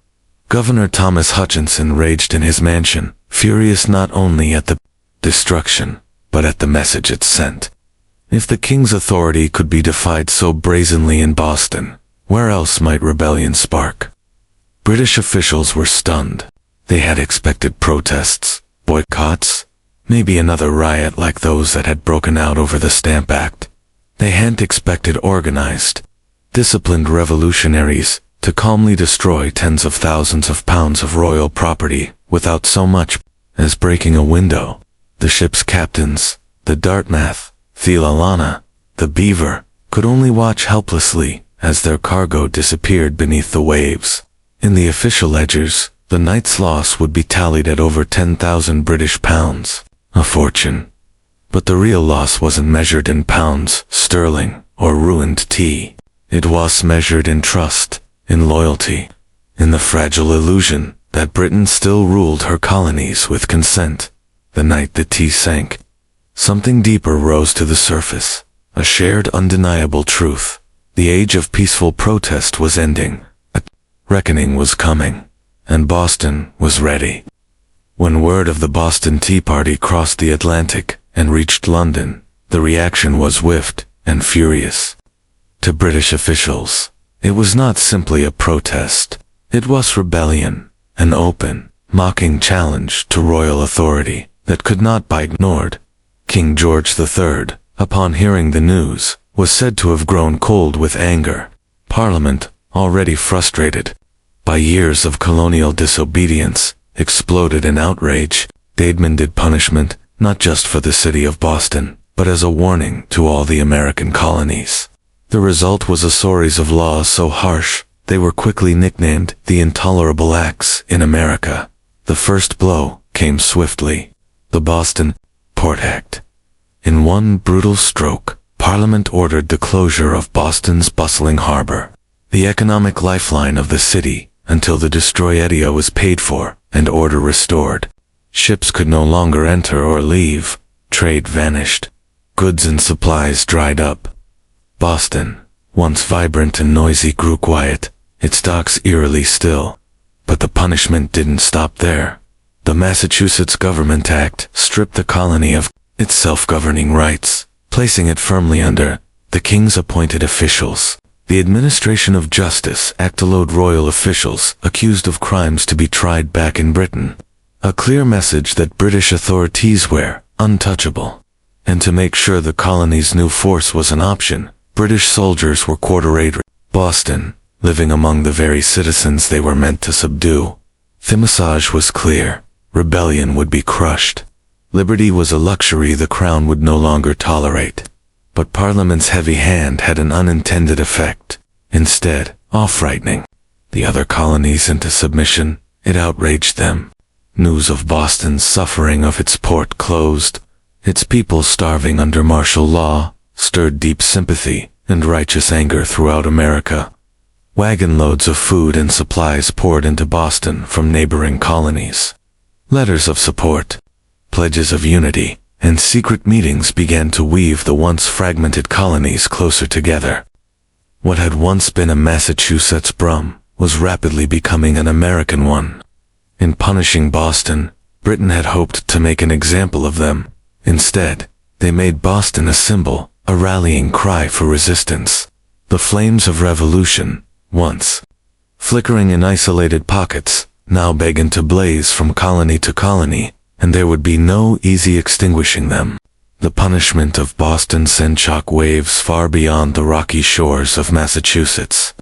Governor Thomas Hutchinson raged in his mansion, furious not only at the destruction, but at the message it sent. If the king's authority could be defied so brazenly in Boston, where else might rebellion spark? British officials were stunned. They had expected protests, boycotts, maybe another riot like those that had broken out over the Stamp Act. They hadn't expected organized, disciplined revolutionaries to calmly destroy tens of thousands of pounds of royal property without so much as breaking a window. The ship's captains, the Dartmouth, the Lalana, the Beaver, could only watch helplessly as their cargo disappeared beneath the waves. In the official ledgers, the night's loss would be tallied at over 10,000 British pounds, a fortune. But the real loss wasn't measured in pounds sterling or ruined tea. It was measured in trust, in loyalty, in the fragile illusion that Britain still ruled her colonies with consent. The night the tea sank, something deeper rose to the surface, a shared undeniable truth. The age of peaceful protest was ending. A reckoning was coming. And Boston was ready. When word of the Boston Tea Party crossed the Atlantic and reached London, the reaction was swift and furious. To British officials, it was not simply a protest. It was rebellion, an open, mocking challenge to royal authority that could not be ignored. King George III, upon hearing the news, was said to have grown cold with anger. Parliament, already frustrated by years of colonial disobedience, exploded in outrage. They demanded punishment, not just for the city of Boston, but as a warning to all the American colonies. The result was a series of laws so harsh, they were quickly nicknamed the Intolerable Acts in America. The first blow came swiftly. The Boston Port Act. In one brutal stroke, Parliament ordered the closure of Boston's bustling harbor, the economic lifeline of the city, until the destroyed was paid for and order restored. Ships could no longer enter or leave. Trade vanished. Goods and supplies dried up. Boston, once vibrant and noisy, grew quiet, its docks eerily still. But the punishment didn't stop there. The Massachusetts Government Act stripped the colony of its self-governing rights, placing it firmly under the king's appointed officials. The Administration of Justice Act allowed royal officials accused of crimes to be tried back in Britain. A clear message that British authorities were untouchable. And to make sure the colony's new force was an option, British soldiers were quartered in Boston, living among the very citizens they were meant to subdue. The message was clear. Rebellion would be crushed. Liberty was a luxury the crown would no longer tolerate. But Parliament's heavy hand had an unintended effect. Instead, of frightening the other colonies into submission, it outraged them. News of Boston's suffering, of its port closed, its people starving under martial law, stirred deep sympathy and righteous anger throughout America. Wagon loads of food and supplies poured into Boston from neighboring colonies. Letters of support, pledges of unity, and secret meetings began to weave the once fragmented colonies closer together. What had once been a Massachusetts brum was rapidly becoming an American one. In punishing Boston, Britain had hoped to make an example of them. Instead, they made Boston a symbol, a rallying cry for resistance. The flames of revolution, once flickering in isolated pockets, now began to blaze from colony to colony, and there would be no easy extinguishing them. The punishment of Boston sent shock waves far beyond the rocky shores of Massachusetts.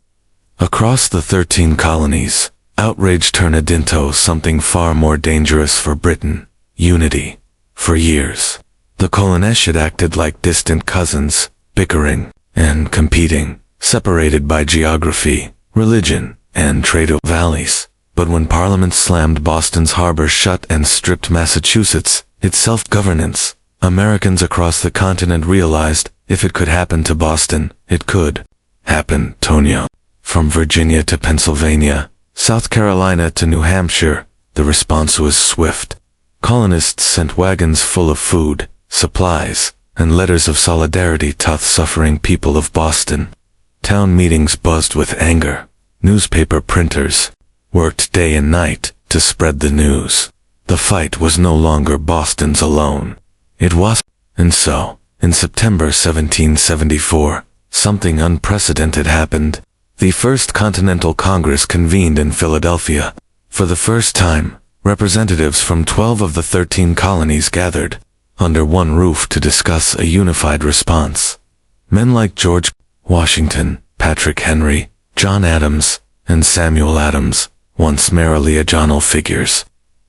Across the 13 colonies, outrage turned into something far more dangerous for Britain: unity. For years, the colonies had acted like distant cousins, bickering and competing, separated by geography, religion, and trade valleys. But when Parliament slammed Boston's harbor shut and stripped Massachusetts its self-governance, Americans across the continent realized if it could happen to Boston, it could happen to Tonya. From Virginia to Pennsylvania, South Carolina to New Hampshire, the response was swift. Colonists sent wagons full of food, supplies, and letters of solidarity to the suffering people of Boston. Town meetings buzzed with anger. Newspaper printers worked day and night to spread the news. The fight was no longer Boston's alone. It was. And so, in September 1774, something unprecedented happened. The First Continental Congress convened in Philadelphia. For the first time, representatives from 12 of the 13 colonies gathered under one roof to discuss a unified response. Men like George Washington, Patrick Henry, John Adams, and Samuel Adams, once merely agile figures,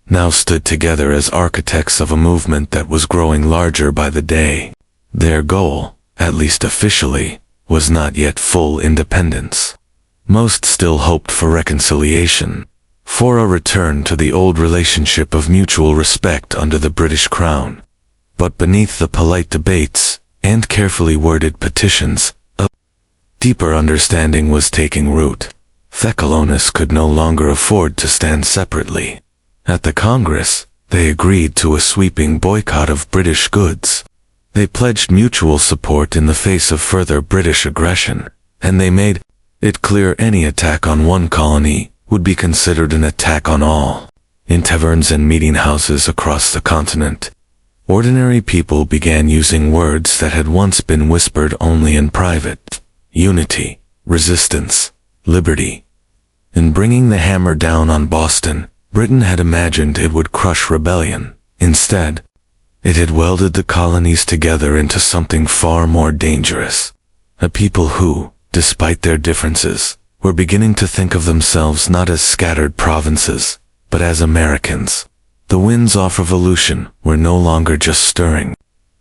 now stood together as architects of a movement that was growing larger by the day. Their goal, at least officially, was not yet full independence. Most still hoped for reconciliation, for a return to the old relationship of mutual respect under the British Crown. But beneath the polite debates and carefully worded petitions, a deeper understanding was taking root. The colonists could no longer afford to stand separately. At the Congress, they agreed to a sweeping boycott of British goods. They pledged mutual support in the face of further British aggression, and they made it clear any attack on one colony would be considered an attack on all. In taverns and meeting houses across the continent, ordinary people began using words that had once been whispered only in private: unity, resistance, liberty. In bringing the hammer down on Boston, Britain had imagined it would crush rebellion. Instead, it had welded the colonies together into something far more dangerous. A people who, despite their differences, were beginning to think of themselves not as scattered provinces, but as Americans. The winds of revolution were no longer just stirring.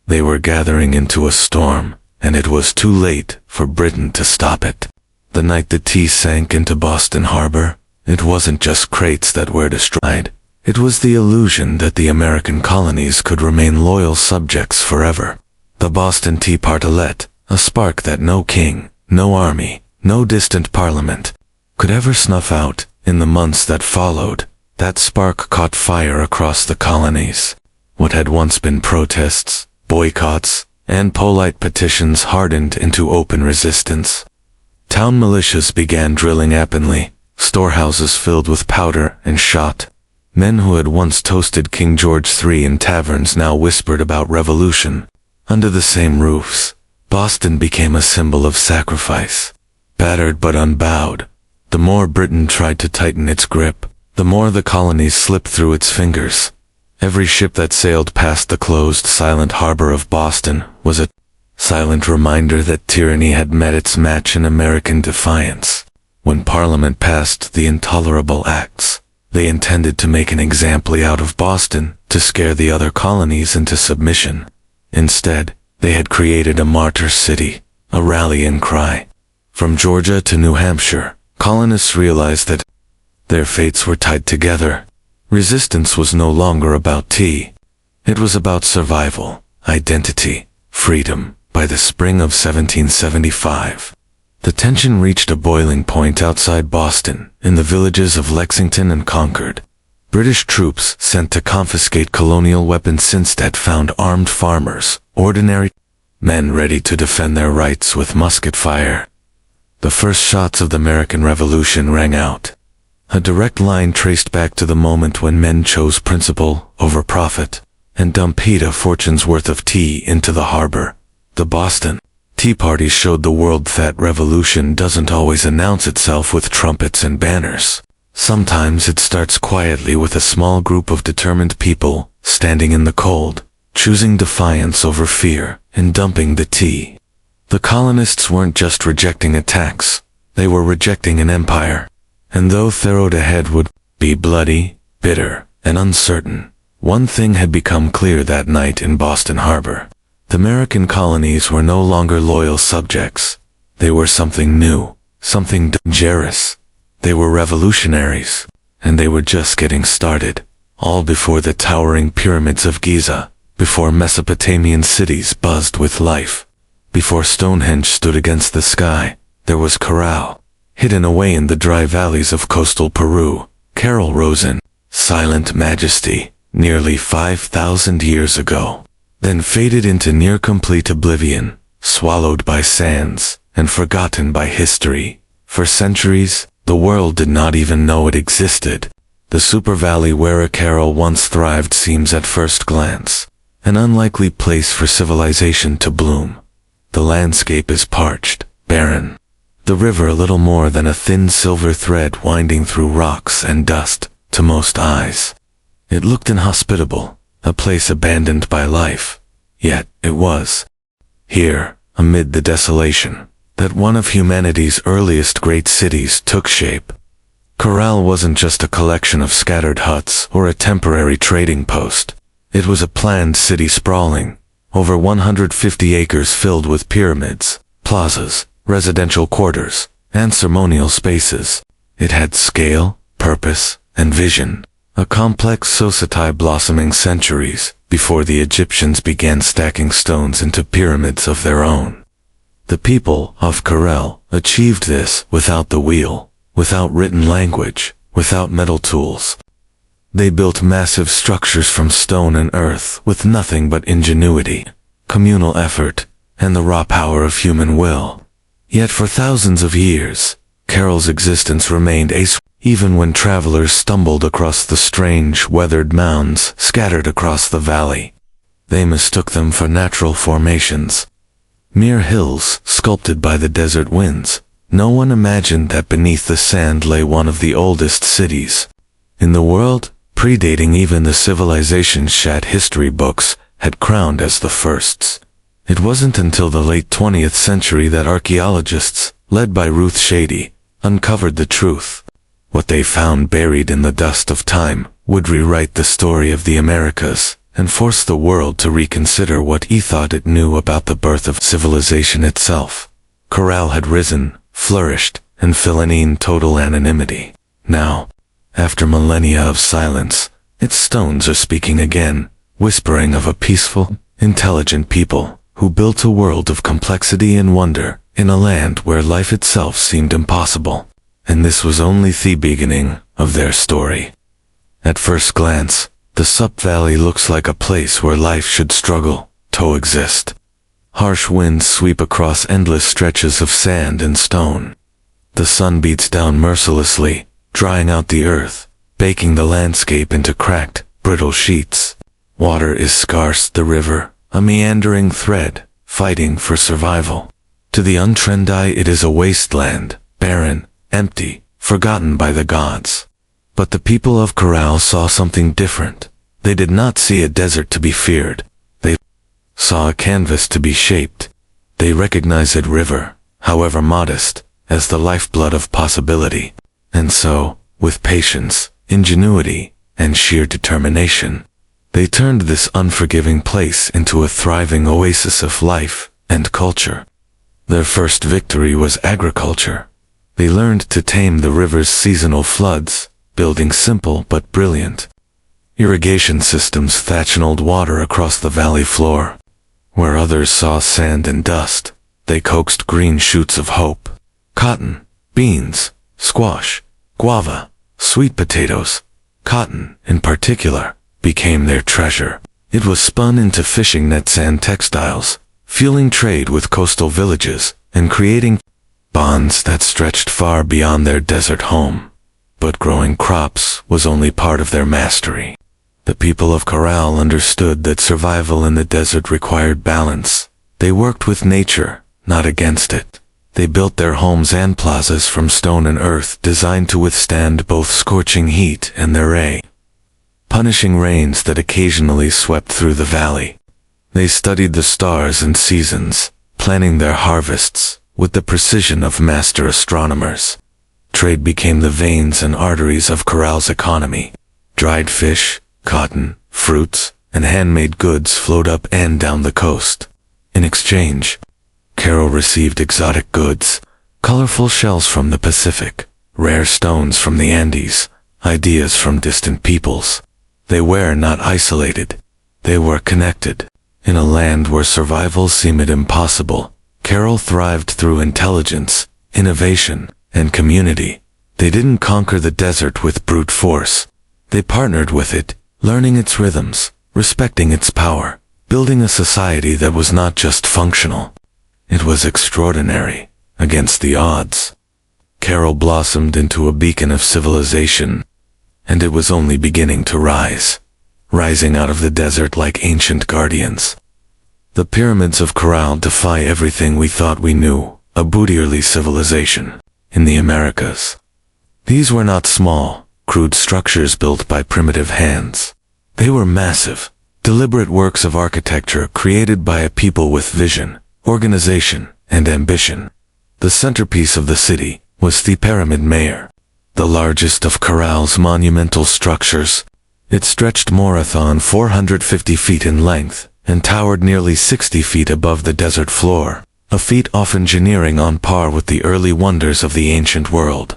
They were gathering into a storm, and it was too late for Britain to stop it. The night the tea sank into Boston Harbor, it wasn't just crates that were destroyed. It was the illusion that the American colonies could remain loyal subjects forever. The Boston Tea Party lit a spark that no king, no army, no distant parliament could ever snuff out. In the months that followed, that spark caught fire across the colonies. What had once been protests, boycotts, and polite petitions hardened into open resistance. Town militias began drilling openly, storehouses filled with powder and shot. Men who had once toasted King George III in taverns now whispered about revolution. Under the same roofs, Boston became a symbol of sacrifice. Battered but unbowed, the more Britain tried to tighten its grip, the more the colonies slipped through its fingers. Every ship that sailed past the closed, silent harbor of Boston was a silent reminder that tyranny had met its match in American defiance. When Parliament passed the intolerable acts, they intended to make an example out of Boston, to scare the other colonies into submission. Instead, they had created a martyr city, a rallying cry. From Georgia to New Hampshire, colonists realized that their fates were tied together. Resistance was no longer about tea. It was about survival, identity, freedom. By the spring of 1775, the tension reached a boiling point outside Boston, in the villages of Lexington and Concord. British troops sent to confiscate colonial weapons instead found armed farmers, ordinary men ready to defend their rights with musket fire. The first shots of the American Revolution rang out. A direct line traced back to the moment when men chose principle over profit, and dumped a fortune's worth of tea into the harbor. The Boston Tea Party showed the world that revolution doesn't always announce itself with trumpets and banners. Sometimes it starts quietly with a small group of determined people, standing in the cold, choosing defiance over fear, and dumping the tea. The colonists weren't just rejecting a tax, they were rejecting an empire. And though the road ahead would be bloody, bitter, and uncertain, one thing had become clear that night in Boston Harbor. The American colonies were no longer loyal subjects. They were something new, something dangerous. They were revolutionaries, and they were just getting started, all before the towering pyramids of Giza, before Mesopotamian cities buzzed with life, before Stonehenge stood against the sky. There was Corral, hidden away in the dry valleys of coastal Peru. Carol rose in silent majesty, nearly 5,000 years ago, then faded into near-complete oblivion, swallowed by sands, and forgotten by history. For centuries, the world did not even know it existed. The super valley where a Carol once thrived seems at first glance an unlikely place for civilization to bloom. The landscape is parched, barren. The river little more than a thin silver thread winding through rocks and dust, to most eyes. It looked inhospitable, a place abandoned by life. Yet it was here, amid the desolation, that one of humanity's earliest great cities took shape. Corral wasn't just a collection of scattered huts or a temporary trading post. It was a planned city sprawling over 150 acres filled with pyramids, plazas, residential quarters, and ceremonial spaces. It had scale, purpose, and vision, a complex society blossoming centuries before the Egyptians began stacking stones into pyramids of their own. The people of Corral achieved this without the wheel, without written language, without metal tools. They built massive structures from stone and earth with nothing but ingenuity, communal effort, and the raw power of human will. Yet for thousands of years, Carol's existence remained even when travelers stumbled across the strange, weathered mounds scattered across the valley. They mistook them for natural formations, mere hills sculpted by the desert winds. No one imagined that beneath the sand lay one of the oldest cities in the world, predating even the civilizations Shat history books had crowned as the firsts. It wasn't until the late 20th century that archaeologists, led by Ruth Shady, uncovered the truth. What they found buried in the dust of time would rewrite the story of the Americas and force the world to reconsider what it thought it knew about the birth of civilization itself. Corral had risen, flourished, and fallen in total anonymity. Now, after millennia of silence, its stones are speaking again, whispering of a peaceful, intelligent people who built a world of complexity and wonder in a land where life itself seemed impossible. And this was only the beginning of their story. At first glance, the Sup Valley looks like a place where life should struggle to exist. Harsh winds sweep across endless stretches of sand and stone. The sun beats down mercilessly, drying out the earth, baking the landscape into cracked, brittle sheets. Water is scarce, the river, a meandering thread, fighting for survival. To the untrained eye it is a wasteland, barren, empty, forgotten by the gods. But the people of Corral saw something different. They did not see a desert to be feared. They saw a canvas to be shaped. They recognized a river, however modest, as the lifeblood of possibility. And so, with patience, ingenuity, and sheer determination, they turned this unforgiving place into a thriving oasis of life and culture. Their first victory was agriculture. They learned to tame the river's seasonal floods, building simple but brilliant irrigation systems that channeled water across the valley floor. Where others saw sand and dust, they coaxed green shoots of hope. Cotton, beans, squash, guava, sweet potatoes, cotton, in particular, became their treasure. It was spun into fishing nets and textiles, fueling trade with coastal villages, and creating bonds that stretched far beyond their desert home. But growing crops was only part of their mastery. The people of Corral understood that survival in the desert required balance. They worked with nature, not against it. They built their homes and plazas from stone and earth designed to withstand both scorching heat and the punishing rains that occasionally swept through the valley. They studied the stars and seasons, planning their harvests with the precision of master astronomers. Trade became the veins and arteries of Corral's economy. Dried fish, cotton, fruits, and handmade goods flowed up and down the coast. In exchange, Carol received exotic goods, colorful shells from the Pacific, rare stones from the Andes, ideas from distant peoples. They were not isolated. They were connected. In a land where survival seemed impossible, Carol thrived through intelligence, innovation, and community. They didn't conquer the desert with brute force. They partnered with it, learning its rhythms, respecting its power, building a society that was not just functional. It was extraordinary, against the odds. Carol blossomed into a beacon of civilization, and it was only beginning to rise, rising out of the desert like ancient guardians. The pyramids of Corral defy everything we thought we knew, a early civilization in the Americas. These were not small, crude structures built by primitive hands. They were massive, deliberate works of architecture created by a people with vision, organization, and ambition. The centerpiece of the city was the Pyramid Mayor, the largest of Corral's monumental structures. It stretched marathon 450 feet in length and towered nearly 60 feet above the desert floor, a feat of engineering on par with the early wonders of the ancient world.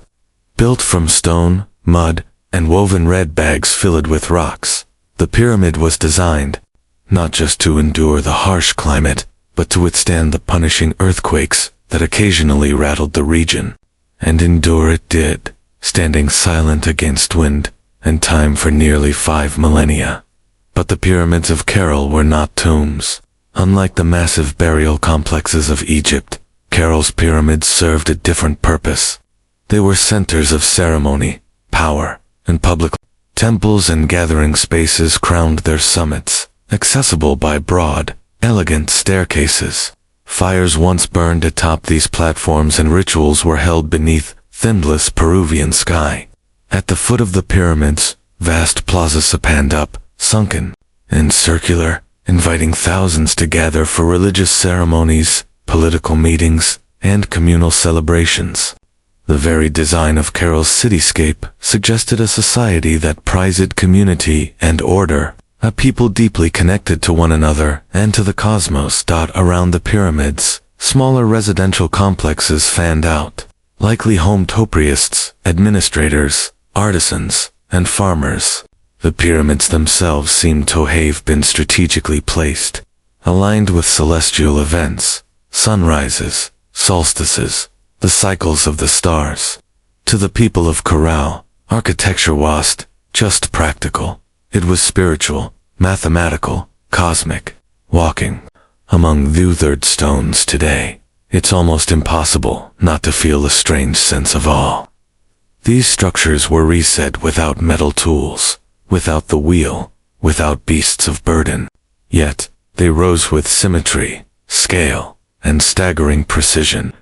Built from stone, mud, and woven red bags filled with rocks, the pyramid was designed not just to endure the harsh climate, but to withstand the punishing earthquakes that occasionally rattled the region. And endure it did, standing silent against wind and time for nearly 5 millennia. But the pyramids of Carol were not tombs. Unlike the massive burial complexes of Egypt, Carol's pyramids served a different purpose. They were centers of ceremony, power, and public. Temples and gathering spaces crowned their summits, accessible by broad, elegant staircases. Fires once burned atop these platforms and rituals were held beneath endless Peruvian sky. At the foot of the pyramids, vast plazas spanned up, sunken and circular, inviting thousands to gather for religious ceremonies, political meetings, and communal celebrations. The very design of Carol's cityscape suggested a society that prized community and order, a people deeply connected to one another and to the cosmos. Around the pyramids, smaller residential complexes fanned out, likely home to priests, administrators, artisans, and farmers. The pyramids themselves seemed to have been strategically placed, aligned with celestial events, sunrises, solstices, the cycles of the stars. To the people of Corral, architecture wasn't just practical. It was spiritual, mathematical, cosmic. Walking among the withered stones today, it's almost impossible not to feel a strange sense of awe. These structures were reset without metal tools, without the wheel, without beasts of burden. Yet, they rose with symmetry, scale, and staggering precision.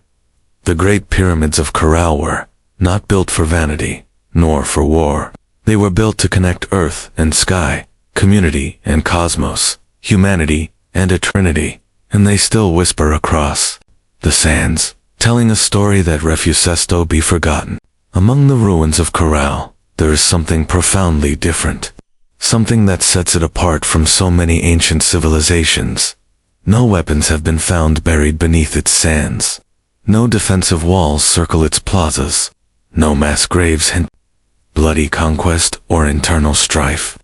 The great pyramids of Corral were not built for vanity, nor for war. They were built to connect earth and sky, community and cosmos, humanity and eternity, and they still whisper across the sands, telling a story that refuses to be forgotten. Among the ruins of Corral, there is something profoundly different, something that sets it apart from so many ancient civilizations. No weapons have been found buried beneath its sands. No defensive walls circle its plazas. No mass graves hint bloody conquest or internal strife.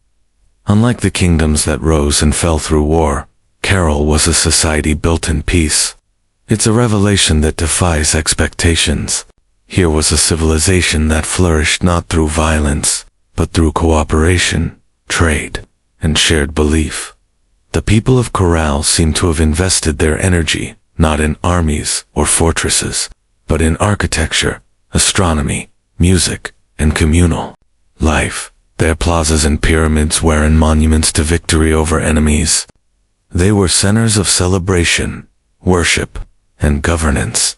Unlike the kingdoms that rose and fell through war, Carol was a society built in peace. It's a revelation that defies expectations. Here was a civilization that flourished not through violence, but through cooperation, trade, and shared belief. The people of Corral seem to have invested their energy not in armies or fortresses, but in architecture, astronomy, music, and communal life. Their plazas and pyramids weren't monuments to victory over enemies. They were centers of celebration, worship, and governance.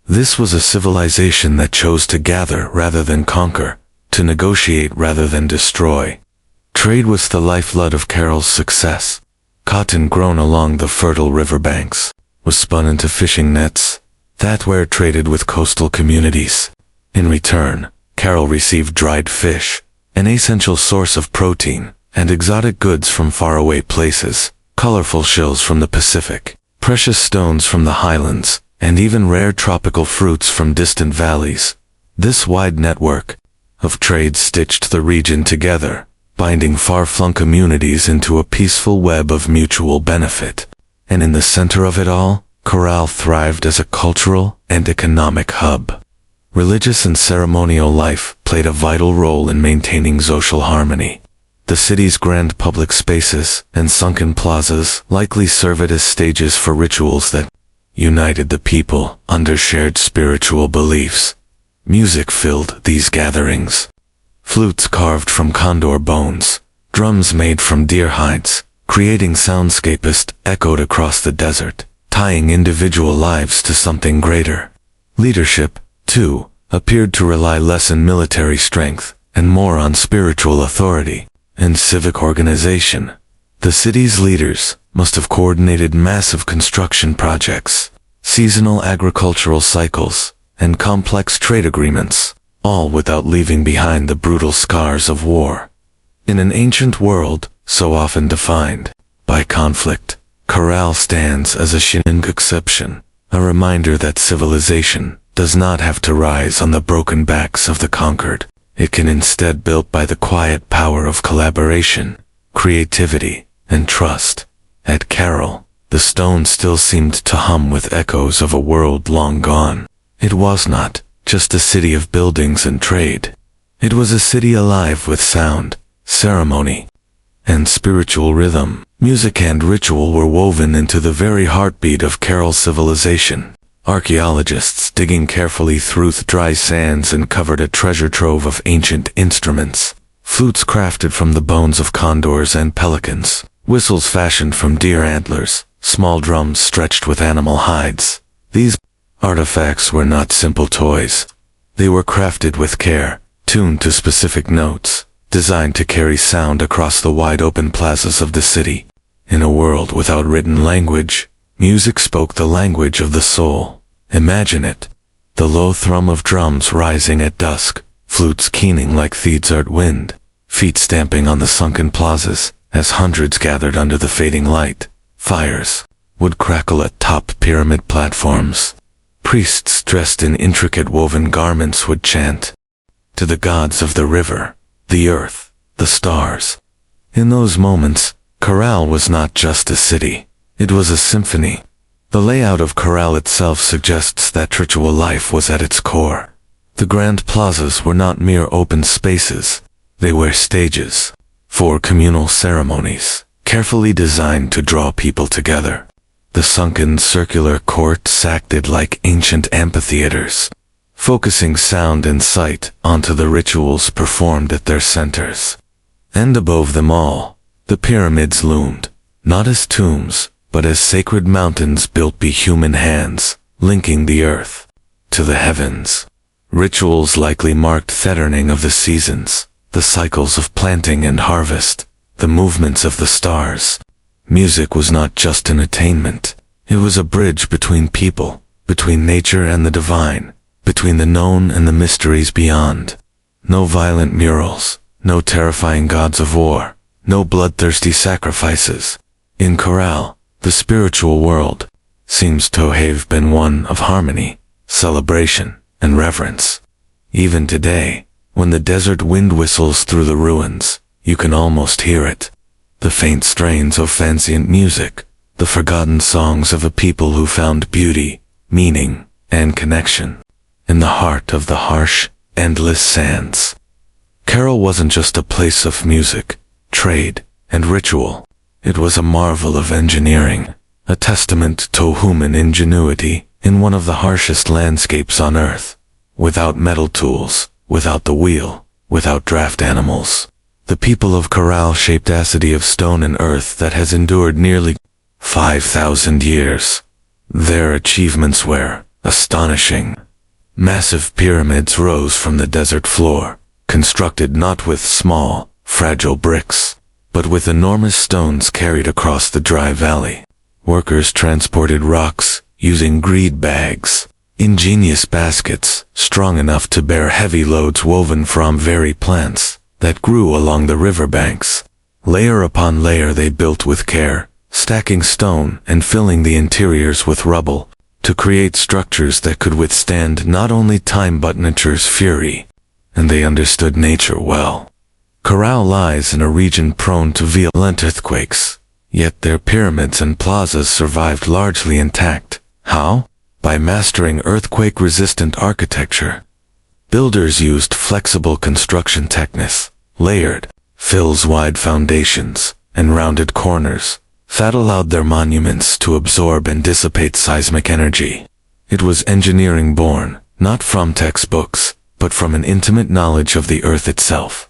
This was a civilization that chose to gather rather than conquer, to negotiate rather than destroy. Trade was the lifeblood of Carol's success. Cotton grown along the fertile riverbanks was spun into fishing nets that were traded with coastal communities. In return, Carol received dried fish, an essential source of protein, and exotic goods from faraway places, colorful shells from the Pacific, precious stones from the highlands, and even rare tropical fruits from distant valleys. This wide network of trade stitched the region together, binding far-flung communities into a peaceful web of mutual benefit. And in the center of it all, Corral thrived as a cultural and economic hub. Religious and ceremonial life played a vital role in maintaining social harmony. The city's grand public spaces and sunken plazas likely served as stages for rituals that united the people under shared spiritual beliefs. Music filled these gatherings. Flutes carved from condor bones, drums made from deer hides, creating soundscapes echoed across the desert, tying individual lives to something greater. Leadership, too, appeared to rely less on military strength and more on spiritual authority and civic organization. The city's leaders must have coordinated massive construction projects, seasonal agricultural cycles, and complex trade agreements, all without leaving behind the brutal scars of war. In an ancient world so often defined by conflict, Corral stands as a shining exception, a reminder that civilization does not have to rise on the broken backs of the conquered. It can instead be built by the quiet power of collaboration, creativity, and trust. At Carol, the stones still seemed to hum with echoes of a world long gone. It was not just a city of buildings and trade. It was a city alive with sound, ceremony, and spiritual rhythm. Music and ritual were woven into the very heartbeat of Carol's civilization. Archaeologists digging carefully through the dry sands uncovered a treasure trove of ancient instruments. Flutes crafted from the bones of condors and pelicans, whistles fashioned from deer antlers, small drums stretched with animal hides. These artifacts were not simple toys. They were crafted with care, tuned to specific notes, designed to carry sound across the wide-open plazas of the city. In a world without written language, music spoke the language of the soul. Imagine it. the low thrum of drums rising at dusk, flutes keening like theatsart wind, feet stamping on the sunken plazas as hundreds gathered under the fading light. Fires would crackle at top pyramid platforms. Priests dressed in intricate woven garments would chant to the gods of the river, the earth, the stars. In those moments, Corral was not just a city, it was a symphony. The layout of Corral itself suggests that ritual life was at its core. The grand plazas were not mere open spaces, they were stages for communal ceremonies, carefully designed to draw people together. The sunken circular courts acted like ancient amphitheaters, focusing sound and sight onto the rituals performed at their centers. And above them all, the pyramids loomed, not as tombs, but as sacred mountains built by human hands, linking the earth to the heavens. Rituals likely marked the turning of the seasons, the cycles of planting and harvest, the movements of the stars. Music was not just entertainment, it was a bridge between people, between nature and the divine, between the known and the mysteries beyond. No violent murals, no terrifying gods of war, no bloodthirsty sacrifices. In Corral, the spiritual world seems to have been one of harmony, celebration, and reverence. Even today, when the desert wind whistles through the ruins, you can almost hear it. The faint strains of transient music, the forgotten songs of a people who found beauty, meaning, and connection in the heart of the harsh, endless sands. Corral wasn't just a place of music, trade, and ritual. It was a marvel of engineering, a testament to human ingenuity in one of the harshest landscapes on earth. Without metal tools, without the wheel, without draft animals, the people of Corral shaped a city of stone and earth that has endured nearly 5,000 years. Their achievements were astonishing. Massive pyramids rose from the desert floor, constructed not with small, fragile bricks, but with enormous stones carried across the dry valley. Workers transported rocks using reed bags, ingenious baskets strong enough to bear heavy loads woven from very plants that grew along the riverbanks. Layer upon layer they built with care, stacking stone and filling the interiors with rubble, to create structures that could withstand not only time but nature's fury. And they understood nature well. Corral lies in a region prone to violent earthquakes, yet their pyramids and plazas survived largely intact. How? By mastering earthquake-resistant architecture. Builders used flexible construction techniques, layered, fills-wide foundations, and rounded corners, that allowed their monuments to absorb and dissipate seismic energy. It was engineering born, not from textbooks, but from an intimate knowledge of the earth itself.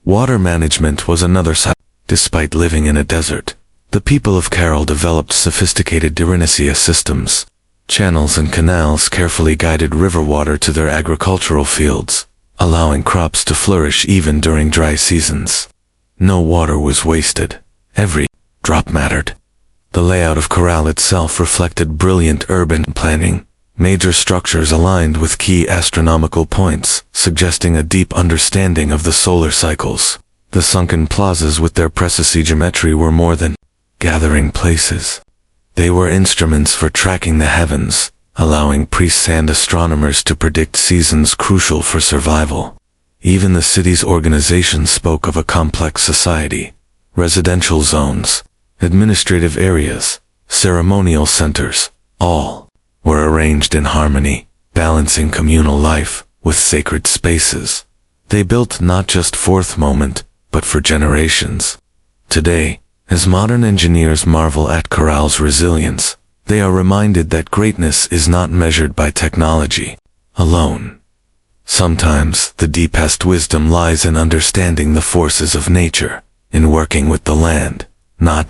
Water management was another side. Despite living in a desert, the people of Corral developed sophisticated irrigation systems. Channels and canals carefully guided river water to their agricultural fields, allowing crops to flourish even during dry seasons. No water was wasted. Every drop mattered. The layout of Corral itself reflected brilliant urban planning. Major structures aligned with key astronomical points, suggesting a deep understanding of the solar cycles. The sunken plazas with their precise geometry were more than gathering places. They were instruments for tracking the heavens, allowing priests and astronomers to predict seasons crucial for survival. Even the city's organization spoke of a complex society. Residential zones, administrative areas, ceremonial centers, all were arranged in harmony, balancing communal life with sacred spaces. They built not just for the moment, but for generations. Today, as modern engineers marvel at Corral's resilience, they are reminded that greatness is not measured by technology alone. Sometimes the deepest wisdom lies in understanding the forces of nature, in working with the land, not